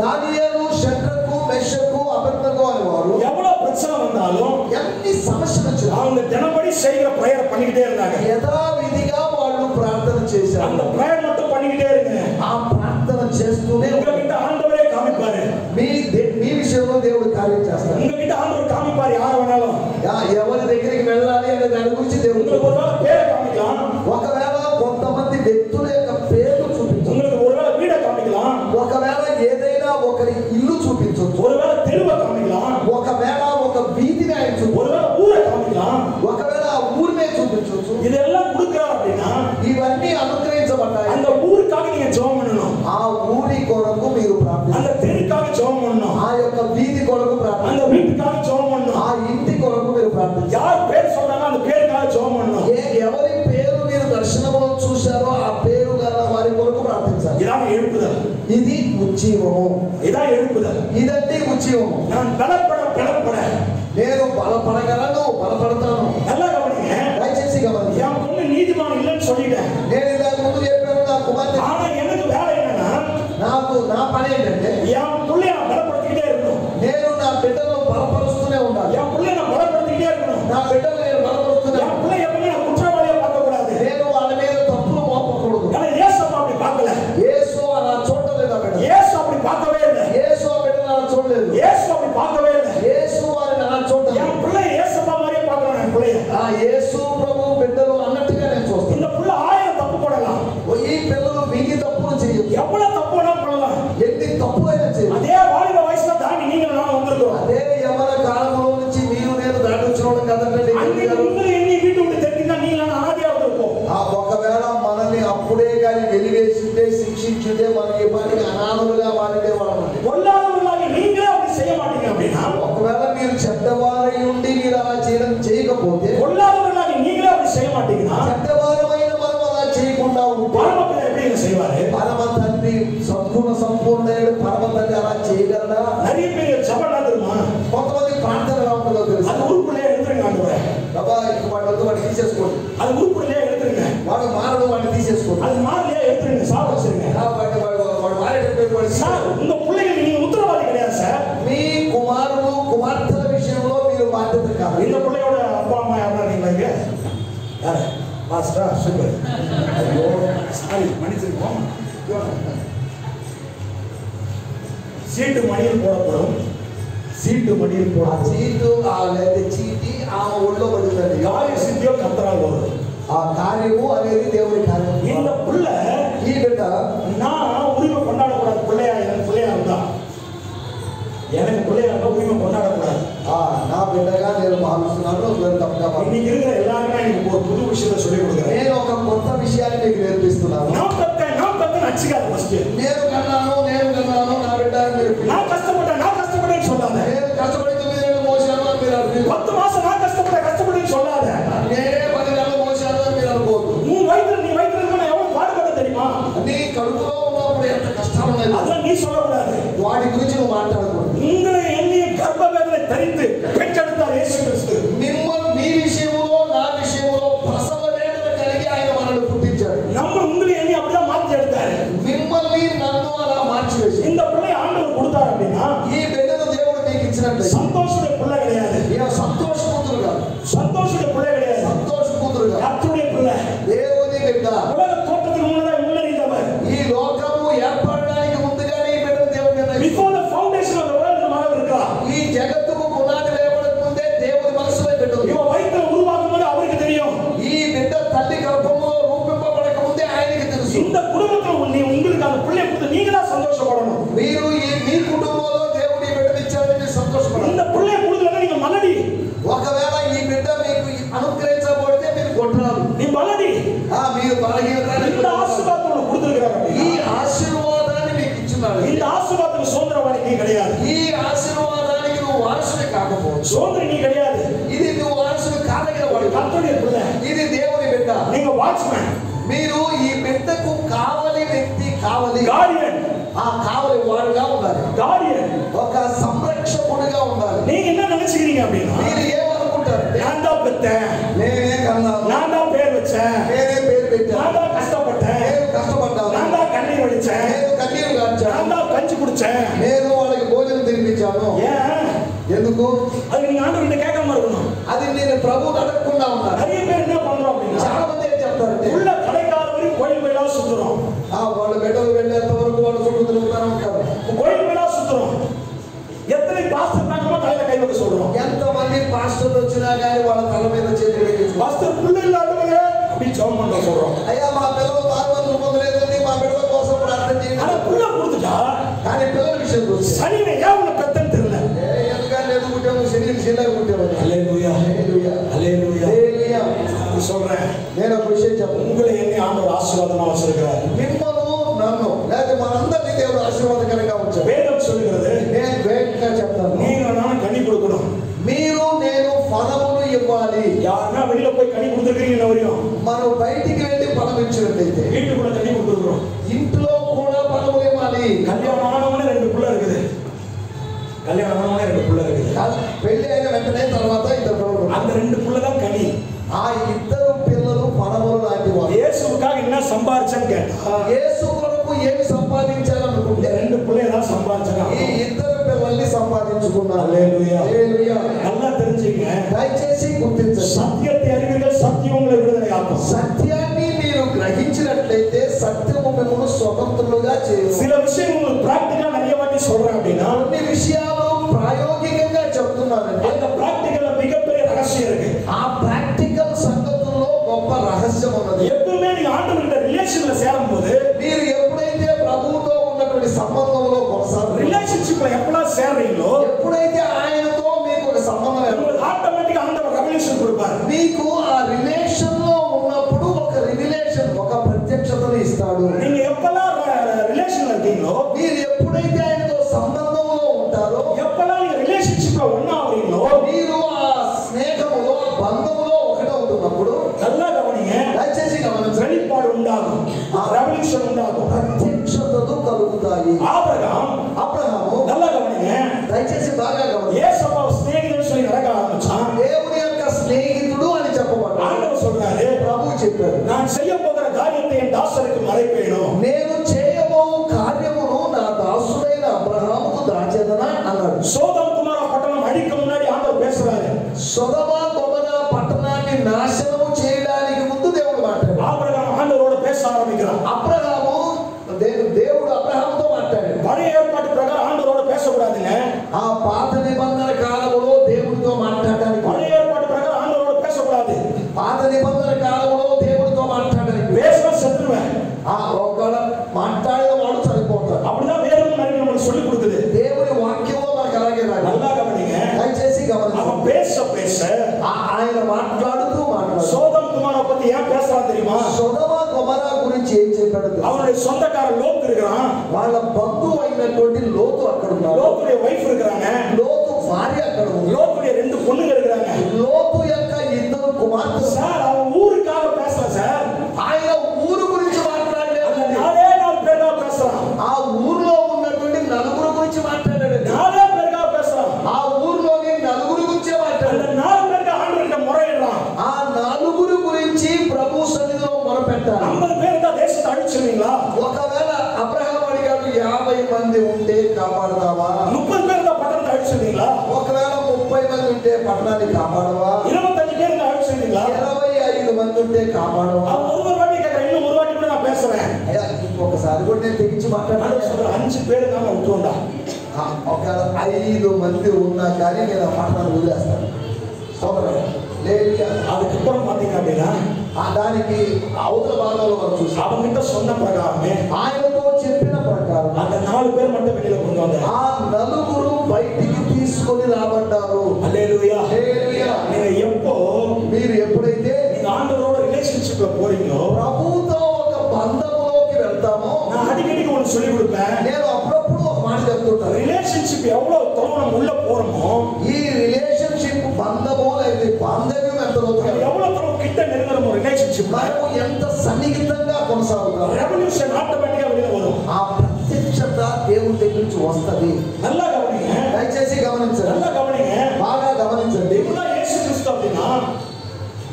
దానియేలు షద్రకు మెషకు అబేద్నెగో అనేవారు எவ்வளவு பிரச்சனை வந்தாலும் ఎన్ని సమస్యలు వచ్చినా அவங்க தினப்படி செய்யற பிரேயர் பண்ணிக்கிட்டே இருந்தாங்க. యథావిధిగా వాళ్ళు ప్రార్థన చేశారు. அந்த பிரேயர் மட்டும் பண்ணிக்கிட்டே இருங்க. ఆ ప్రార్థన చేస్తూనే உங்ககிட்ட ஆண்டவரே காமிப்பாரு. మీ విషయంలో దేవుడు కార్యం చేస్తాడు. உங்ககிட்ட ஆண்டவர் காமிப்பாரு யார் வேணாலும். ఎవరి దగ్గరికి వెళ్ళాలి అనే దాని గురించి దేవుడు உங்களுக்கு ஒருவேளை பேரை காமிக்கலாம். ఒకవేళ కొంతమంది వ్యక్తుల యొక్క పేరు చూపించు. உங்களுக்கு ஒருவேளை வீட காமிக்கலாம். ఒకవేళ ఏదైనా ఒకరి ఇల్లు చూపించవచ్చు. ஒருவேளை தெருவை காமிக்கலாம். ఒకవేళ ఒక వీధిని ఆయన చూపించు. ஒருவேளை ஊரை காமிக்கலாம். ఒకవేళ ఆ ఊరినే చూపించవచ్చు. இதெல்லாம் கொடுக்கிறார் அப்படின்னா ఇవన్నీ అనుగ్రహించబడ్డాయి. அந்த ஊருக்காக நீங்க ஜெபம் பண்ணணும். ఆ ఊరి కొరకు మీరు ప్రార్థించాలి. அந்த தெருக்காக ஜெபம் பண்ணணும். ఆ యొక్క వీధి కొరకు ప్రార్థించాలి. அந்த வீட்டுக்காக ஜெபம் பண்ணணும். ఆ ఇంటి కొరకు మీరు ప్రార్థించాలి. யார் பேர் சொல்றாங்க அந்த பேருக்காக ஜெபம் பண்ணணும். ఎవరి పేరు మీరు దర్శనంలో చూశారో ఆ పేరు గల వారి కొరకు ప్రార్థించాలి. இதான் எழுப்புதல். ఇది ఉజ్జీవము. இதான் எழுப்புதல். ఇదంటే ఉజ్జీవము. நான் பலப்பட నేను బలపడగలను, బలపడతాను. நல்லா கவனிங்க, దయచేసి గమనించండి. என் பொண்ணு நீதிமான் இல்லைன்னு சொல்லிட்டேன். నేను ఇంతకు ముందు చెప్పాను నా కుమార్తె. ஆனா எனக்கு வேலை என்னன்னா, నా పని ఏంటంటే என் பிள்ளைய நான் பலப்படுத்திக்கிட்டே இருக்கணும். నేను నా బిడ్డలను బలపరుస్తూనే ఉండాలి. என் பிள்ளைய நான் பலப்படுத்திக்கிட்டே இருக்கணும். నా బిడ్డలు నేను బలపరుస్తూనే என் பிள்ளை எப்பவுமே நான் குற்றவாளியா பார்க்க கூடாது. నేను వాళ్ళ మీద తప్పులు మోపకూడదు. ஏன்னா ஏசப்பா அப்படி பார்க்கல. యేసు అలా చూడలేదు. ఆ బిడ్డ ஏசு அப்படி பார்க்கவே இல்லை. యేసు ఆ బిడ్డను అలా చూడలేదు. ஏசு அப்படி பார்க்கவே இல்லை. యేసు వారిని అలా చూడలేదు. என் பிள்ளை ஏசப்பா மாதிரியே பார்க்கணும். என் பிள்ளைய ఆ యేసు ప్రభు బిడ్డలు అన్నట్టుగా నేను చూస్తాను. இந்த பிள்ளை 1000 தப்பு సంపూర్ణ సంపూర్ణుడు పరమతండ్రి అలా చేయగలరా? நிறைய பேர் ஜெபம் நடந்துருமா? కొంతమంది ప్రార్థన ఎలా ఉంటుందో తెలుసు. அது உருப்புலயே எடுத்துருங்க ஆண்டவரே. బాబా ఇంక వాడిని తీసేసుకోండి. அது உருப்புலயே எடுத்துருங்க. వాడు మారడు, వాడిని తీసేసుకోండి. அது மாறலையே எடுத்துருங்க, சாவச்சிருங்க. వాడు మారేటప్పుడు వాడు சார், உங்க பிள்ளைகள் நீங்க உத்தரவாதி கிடையாது சார். మీ కుమారుడు కుమార్తెల విషయంలో మీరు బాధ్యత కాదు. இந்த பிள்ளையோட அப்பா அம்மா யாரா நீங்க? யாரு? Pastor super. ஐயோ சாரி மன்னிச்சிருக்கோம். சீட்டு மணியில் போடப்படும். சீட்டு மணியில் போட சீட்டு లేదా చీటి ఆ ఒళ్ళో పడుతుంది. కార్య సిద్ధియో కర్తరాలు వரும். ఆ కార్యము అనేది దేవుడి కార్యం. இந்த பிள்ளை ఈ బిడ్డ நான் உரிமை கொண்டாடக்கூடாது. பிள்ளையா எனக்கு பிள்ளையா இருந்தா எனக்கு பிள்ளையா இருந்தா உரிமை கொண்டாடக்கூடாது. నా బిడ్డగా నేను భావిస్తున్నాను. இன்னைக்கு இருக்கிற எல்லாருமே எனக்கு ஒரு புது விஷயத்தை சொல்லிக் கொடுக்குறேன். నేను ఒక కొత్త విషయాన్ని మీకు నేర్పిస్తున్నాను. நான் கத்த நச்சுக்காது. ஃபர்ஸ்ட் నేను కన్నాను నా బిడ్డ நான் கஷ்டப்பட்டேன்னு சொல்லாத. నేను కష్టపడి 9 నెలలు మోసాను అని మీరు అనుకుంటారు. 10 మాసం நான் கஷ்டப்பட்டேன்னு சொல்லாத. నేనే 10 నెలలు మోసాను అని మీరు అనుకోవద్దు. நீ வயித்துல நான் எவ்வளவு பாடுபட்ட தெரியுமா? నీ కడుపులో ఉన్నప్పుడు ఎంత కష్టాలు ఉన్నాయి அதெல்லாம் நீ சொல்லக்கூடாது. వాటి గురించి నువ్వు మాట్లాడకూడదు. உங்களை எண்ணி கர்ப்பவேதனை தரித்து பெற்றெடுத்தார் இயேசு கிறிஸ்து. మిమ్మల్ని మీ విషయంలో నా విషయంలో ప్రసవ వేదన కలిగి ఆయన మనల్ని పుట్టించాడు. உங்களை எண்ணி அப்படிதான் மாற்றி எடுத்தாரு. మిమ్మల్ని నన్ను అలా మార్చివేసి இந்த பிள்ளை ஆண்டவர் கொடுத்தார் அப்படின்னா ఈ బిడ్డను దేవుడు మీకు ఇచ్చినట్లయితే சந்தோஷுடைய பிள்ளை கிடையாது. సంతోష కూతురు కాదు. சந்தோஷுடைய பிள்ளை கிடையாது. సంతోష కూతురు కాదు. கர்த்தருடைய பிள்ளை. దేవుని బిడ్డ. உலக தோற்றத்துக்கு முன்னதாக முன்னறிந்தவர். ఈ లోకము ఏర్పడడానికి ముందుగానే ఈ బిడ్డను దేవుడు నిర్ణయించాడు. Before the foundation of the world இந்த மகன் இருக்கலாம். ఈ జగత్తుకు పునాది వేయబడక ముందే దేవుని మనసులో బిడ్డ ఉంది. இவன் வயித்துல உருவாக்கும் போது அவருக்கு தெரியும். ఈ బిడ్డ తల్లి గర్భంలో రూపింపబడక ముందే ఆయనకి తెలుసు. இந்த குடும்பத்துல உங்களுக்கு அந்த பிள்ளை கொடுத்து நீங்க தான் சந்தோஷப்படணும். మీరు మీ కుటుంబంలో దేవుడు ఈ బిడ్డను ఇచ్చాడని మీరు సంతోషపడాలి. இந்த பிள்ளையை கொடுக்கலன்னா நீங்க மலடி. ఒకవేళ ఈ బిడ్డ మీకు అనుగ్రహించబడితే మీరు కొట్టాలి. நீ மலடி. మీరు బలహీనతని இந்த ஆசீர்వాదத்தை கொடுத்திருக்கிறார். ఈ ఆశీర్వాదాన్ని మీకు ఇచ్చున్నాడు. இந்த ஆசீர்வாதத்துக்கு சுதந்திரவாதி நீ கிடையாது. ఈ ఆశీర్వాదానికి నువ్వు వారసుని కాకపోవచ్చు. சுதந்திரி நீ கிடையாது. ఇది నువ్వు వారసుని కాదగిన వాడు. கர்த்தருடைய பிள்ளை. ఇది దేవుని బిడ్డ. நீங்க வாட்ச்மேன். మీరు ఈ బిడ్డకు కావలి వ్యక్తి కావాలి. గార్డియన్. ఆ కావలి వాడుగా ఉండాలి. గార్డియన్. ఒక సంరక్షకుడిగా ఉండాలి. நீங்க என்ன நினைச்சுக்கிறீங்க அப்படின்னா మీరు ఏమనుకుంటారు? நான் தான் பெத்தேன், నేనే కన్నాను, நான் தான் பேர் வச்சேன், నేనే పేరు పెట్టాను, நான் தான் కష్టப்பட்டேன், నేను కష్టపడ్డాను, நான் தான் கண்ணீர் வடிச்சேன், నేను కన్నీరు కార్చాను, நான் தான் கஞ்சி குடிச்சேன். నేను వాళ్ళకి భోజనం తినిపించాను. ஏன்? ఎందుకు? அது நீங்க ஆண்டவர்கிட்ட கேட்காம இருக்கணும். అది నేను ప్రభు అడగకుండా ఉన్నాను. நிறைய பேர் என்ன பண்றோம் அப்படின்னா చాలా మంది ఏం చెప్తారంటే உள்ள கடைக்கால வரைக்கும் కోయిల్ మేళా சுத்துறோம். వాళ్ళ బిడ్డలు వెళ్ళేంత వరకు వాళ్ళు చుట్టూ తిరుగుతూనే ఉంటారు. கோயில் மேளா சுத்துறோம். எத்தனை பாஸ்டர் நாங்கமா தலையில கை வைக்க சொல்றோம். ఎంతమంది పాస్టర్లు వచ్చినా కానీ వాళ్ళ తల మీద చేతులు పెట్టి பாஸ்டர் புள்ள இல்லாதவங்க அப்படி ஜெபம் பண்ண சொல்றோம். అయ్యా మా పిల్లలు బాధ్యతలు పొందలేదండి, మా బిడ్డల కోసం ప్రార్థన చేయండి. ஆனா புள்ள கொடுத்துட்டா కానీ పిల్లల విషయం చూస్తే சனினை ஏன் உன்னை பெத்தன்னு தெரியல. ఎందుకంటే ఎదుగుంటాము, శరీరం చిన్నగా ఉంటామని. அல்லேலூயா, హల్లెలూయా, அல்லேலூயா. హల్లెలూయా. சொல்றேன், నేను ఒక విషయం చెప్పను. உங்களை எண்ணி ஆண்டவர் ஆசீர்வாதமா வச்சிருக்கிறார். మిమ్మల్ని నన్ను లేదా మనందరినీ దేవుడు ఆశీర్వాదకరంగా ఉంచాడు. வேதம் சொல்லுகிறது, నేను వేగంగా చెప్తాను, நீங்க நானும் கனி கொடுக்கணும். మీరు నేను ఫలములు ఇవ్వాలి. யாருன்னா வெளியில போய் கனி கொடுத்துருக்கீங்க வரையும் మనం బయటికి వెళ్ళి ఫలం ఇచ్చినట్లయితే வீட்டுக்குள்ள கனி கொடுத்துருக்கோம். ఇంట్లో కూడా ఫలములు ఇవ్వాలి. கல்யாணம் ஆனவனே 2 புள்ள இருக்குது. கல்யாணம் ஆனவனே 2 புள்ள இருக்குது. పెళ్లి అయిన వెంటనే తర్వాత ఇద్దరు పిల్లలు. அந்த 2 புள்ள தான் கனி. ఆ ఇద్దరు పిల్లలు ఫలములు లాంటి వారు. இயேசுவுக்காக என்ன சம்பாரிச்சேன்னு கேட்டா, యేసు కొరకు ఏమి సంపాదించాలనుకుంటే 2 புள்ளைய தான் சம்பாரிச்சாங்க. ఈ ఇద్దరు పిల్లల్ని సంపాదించుకున్నారు. హల్లెలూయా. హల్లెలూయా. நல்லா தெரிஞ்சுங்க, దయచేసి గుర్తించండి. సత్యத்தை அறிவீர்கள், సత్యం உங்களை విడుదலை ஆக்கும். సత్యాన్ని మీరు గ్రహించినట్లయితే సత్యము మిమ్మల్ని స్వతంత్రులుగా చేయదు. சில விஷயம் உங்களுக்கு பிராக்டிகலா நிறைய வாட்டி சொல்றேன் அப்படின்னா కొన్ని విషయాలు ప్రాయోగికంగా చెప్తున్నానంటే அந்த பிராக்டிகல்ல மிகப்பெரிய ரகசியம் இருக்கு. ఆ ప్రాక్టికల్ సంగతుల్లో గొప్ప రహస్యం ఉన్నది. எப்பவுமே நீங்க ஆண்டவர்கிட்ட ரிலேஷன்ல சேரும்போது, మీరు ఎప్పుడైతే ప్రభువుతో ఉన్నటువంటి సంబంధంలో కొనసాగుతారో, రిలేషన్షిప్ல எப்பலாம் சேர்றீங்களோ ఎప్పుడైతే ఆయనతో మీకు ఒక సంబంధం உங்களுக்கு ఆటోమేటిక్ ఆண்டவர் రెవల్యూషన్ கொடுப்பாரு. మీకు ఆ రిలేషన్ లో ఉన్నప్పుడు ఒక రివిలేషన్, ఒక ప్రత్యక్షతను ఇస్తాడు. நீங்க எப்பலாம் ரிலேஷன்ல இருக்கீங்களோ, మీరు ఎప్పుడైతే ఆయనతో సంబంధంలో ఉంటారో, எப்பலாம் நீங்க ரிலேஷன்ஷிப்ல ஒண்ணா ஆவீங்களோ, మీరు ఆ స్నేహములో బంధములో ఒకటవుతున్నప్పుడు நல்லா கவனிங்க, దయచేసి గమనించండి, வெளிப்பாடு உண்டாகும், ரெவல்யூஷன் உண்டாகும். ప్రత్యక్షతలు కలుగుతాయి. కలుగుతాయి. అబ్రహాము நல்லா கவனிங்க, దయచేసి బాగా గమనించండి. ஏசப்பா ஸ்நேகிதன்னு சொல்லி நடக்க ஆரம்பிச்சான். దేవుని యొక్క స్నేహితుడు అని చెప్పబడ్డాడు. ஆண்டவர் சொல்றாரு, ప్రభువు చెప్పాడు, நான் செய்ய போகிற காரியத்தை என் தாசருக்கு மறைப்பேனோ, నేను చేయబో కార్యమును నా దాసుడైన అబ్రహాముకు దాచెదనా అన్నాడు. சோதம் குமார பட்டணம் அழிக்க முன்னாடி ஆண்டவர் பேசுறாரு. సొదొమ గొమొర్రా పట్టణాన్ని నాశనము చేయడానికి ముందు దేవుడు మాట్లాడాడు. ஆபிரகாம் ஆண்டவரோட பேச ஆரம்பிக்கிறான். అబ్రహాము దేవుడు అబ్రహాముతో మాట్లాడాడు. பழைய ஏற்பாட்டு பிரகாரம் ஆண்டவரோட பேசக்கூடாதுங்க. ఆ పాత నిబంధన కాలంలో దేవుడితో మాట్లాడడానికి, பழைய ஏற்பாட்டு பிரகாரம் ஆண்டவரோட பேசக்கூடாது. పాత నిబంధన కాలంలో దేవుడితో మాట్లాడడానికి பேசினா செத்துருவேன். ఒకవేళ మాట్లాడిన వాడు చనిపోతాడు. அப்படிதான் வேதம் நிறைய நமக்கு சொல்லி கொடுக்குது. దేవుని వాక్యంలో మనకు అలాగే రాదు. நல்லா கவனிங்க, దయచేసి గమనించండి. அவன் பேச பேச ఆయన మాట్లాడుతూ சோதம் குமாரை பத்தி ஏன் பேசுறான் தெரியுமா? సొదొమ గొమొర్రా గురించి ఏం చెప్పాడు? அவனுடைய சொந்தக்காரன் லோத்து இருக்கிறான். వాళ్ళ బంధువు అయినటువంటి లోతు అక్కడ ఉన్నాడు. லோத்துடைய வைஃப் இருக்கிறாங்க. లోతు భార్య అక్కడ ఉంది. லோத்துடைய 2 பொண்ணுங்க இருக்கிறாங்க. లోతు యొక్క 2 కుమార్తెలు. சார் அவன் ஊருக்காக பேசுறான் சார். ఆయన ఊరు గురించి మాట్లాడలేదు. நாலே 4 பேருக்காக பேசுறான். ఆ ఊర్లో ఉన్నటువంటి నలుగురు గురించి మాట్లాడాడు. நாலே பேருக்காக பேசுறான். ఆ ఊర్లోని నలుగురు గురించే அந்த మాట్లాడాడు. 4 பேருக்கு ஆண்டவர்கிட்ட முறையிடுறான். ఆ నలుగురు గురించి ప్రభు సన్నిధిలో మొరపెట్టాలి. 50 பேர் தான் தேசத்தை அழிச்சிருவீங்களா? ఒకవేళ అబ్రహాం అడిగాడు 50 మంది ఉంటే కాపాడదావా? 30 பேர் தான் பட்டணத்தை అழிச்சிருவீங்களா? ఒకవేళ 30 మంది ఉంటే పట్టణాన్ని కాపాడవా? 25 பேர் தான் அழிச்சிருவீங்களா? 25 మంది ఉంటే కాపాడవా? அவன் ஒரு வாட்டி கேட்கறேன், இன்னும் ஒரு வாட்டி கூட நான் பேசுறேன். అయ్యా ఇంకొకసారి కూడా నేను తెగించి మాట్లాడాను. ஆண்டவர் சொல்ற 5 பேர் தான் நான் விட்டுருண்டா. ఒకవేళ 5 మంది ఉన్నా కానీ నేను ఆ పట్టణాన్ని వదిలేస్తాను. సోదరుడు లేవియా அதுக்கப்புறம் பாத்தீங்க அப்படின்னா దానికి అవతల భాగంలో మనం చూసాం. அவன்கிட்ட சொன்ன பிரகாரமே ఆయనతో చెప్పిన ప్రకారం அந்த 4 பேர் மட்டும் வெளியில கொண்டு வந்தார். ఆ నలుగురు బయటికి తీసుకొని రాబడ్డారు. హల్లెలూయా. హల్లెలూయా. நீங்க మీరు ఎప్పుడైతే நீங்க ஆண்டவரோட ரிலேஷன்ஷிப்ல போறீங்களோ, ప్రభువుతో ఒక బంధములోకి వెళ్తామో, நான் அடிக்கடி உங்களுக்கு சொல்லி கொடுப்பேன், నేను అప్పుడప్పుడు ఒక మాట చెప్తుంటాను. ரிலேஷன்ஷிப் எவ்வளவு தூரம் உள்ள போறோமோ, ఈ రిలేషన్షిప్ బంధము లేదా బాంధవ్యం ఎంత లోతుగా, எவ்வளவு தூரம் கிட்ட நெருங்குறோமோ ரிலேஷன்ஷிப், మనము ఎంత సన్నిహితంగా కొనసాగుతాం, ரெவல்யூஷன் ஆட்டோமேட்டிக்கா வெளியில வரும். ఆ ప్రత్యక్షత దేవుడి దగ్గర నుంచి వస్తది. நல்லா கவனிங்க, దయచేసి గమనించండి. நல்லா கவனிங்க. బాగా గమనించండి. இவதான் இயேசு கிறிஸ்து அப்படின்னா,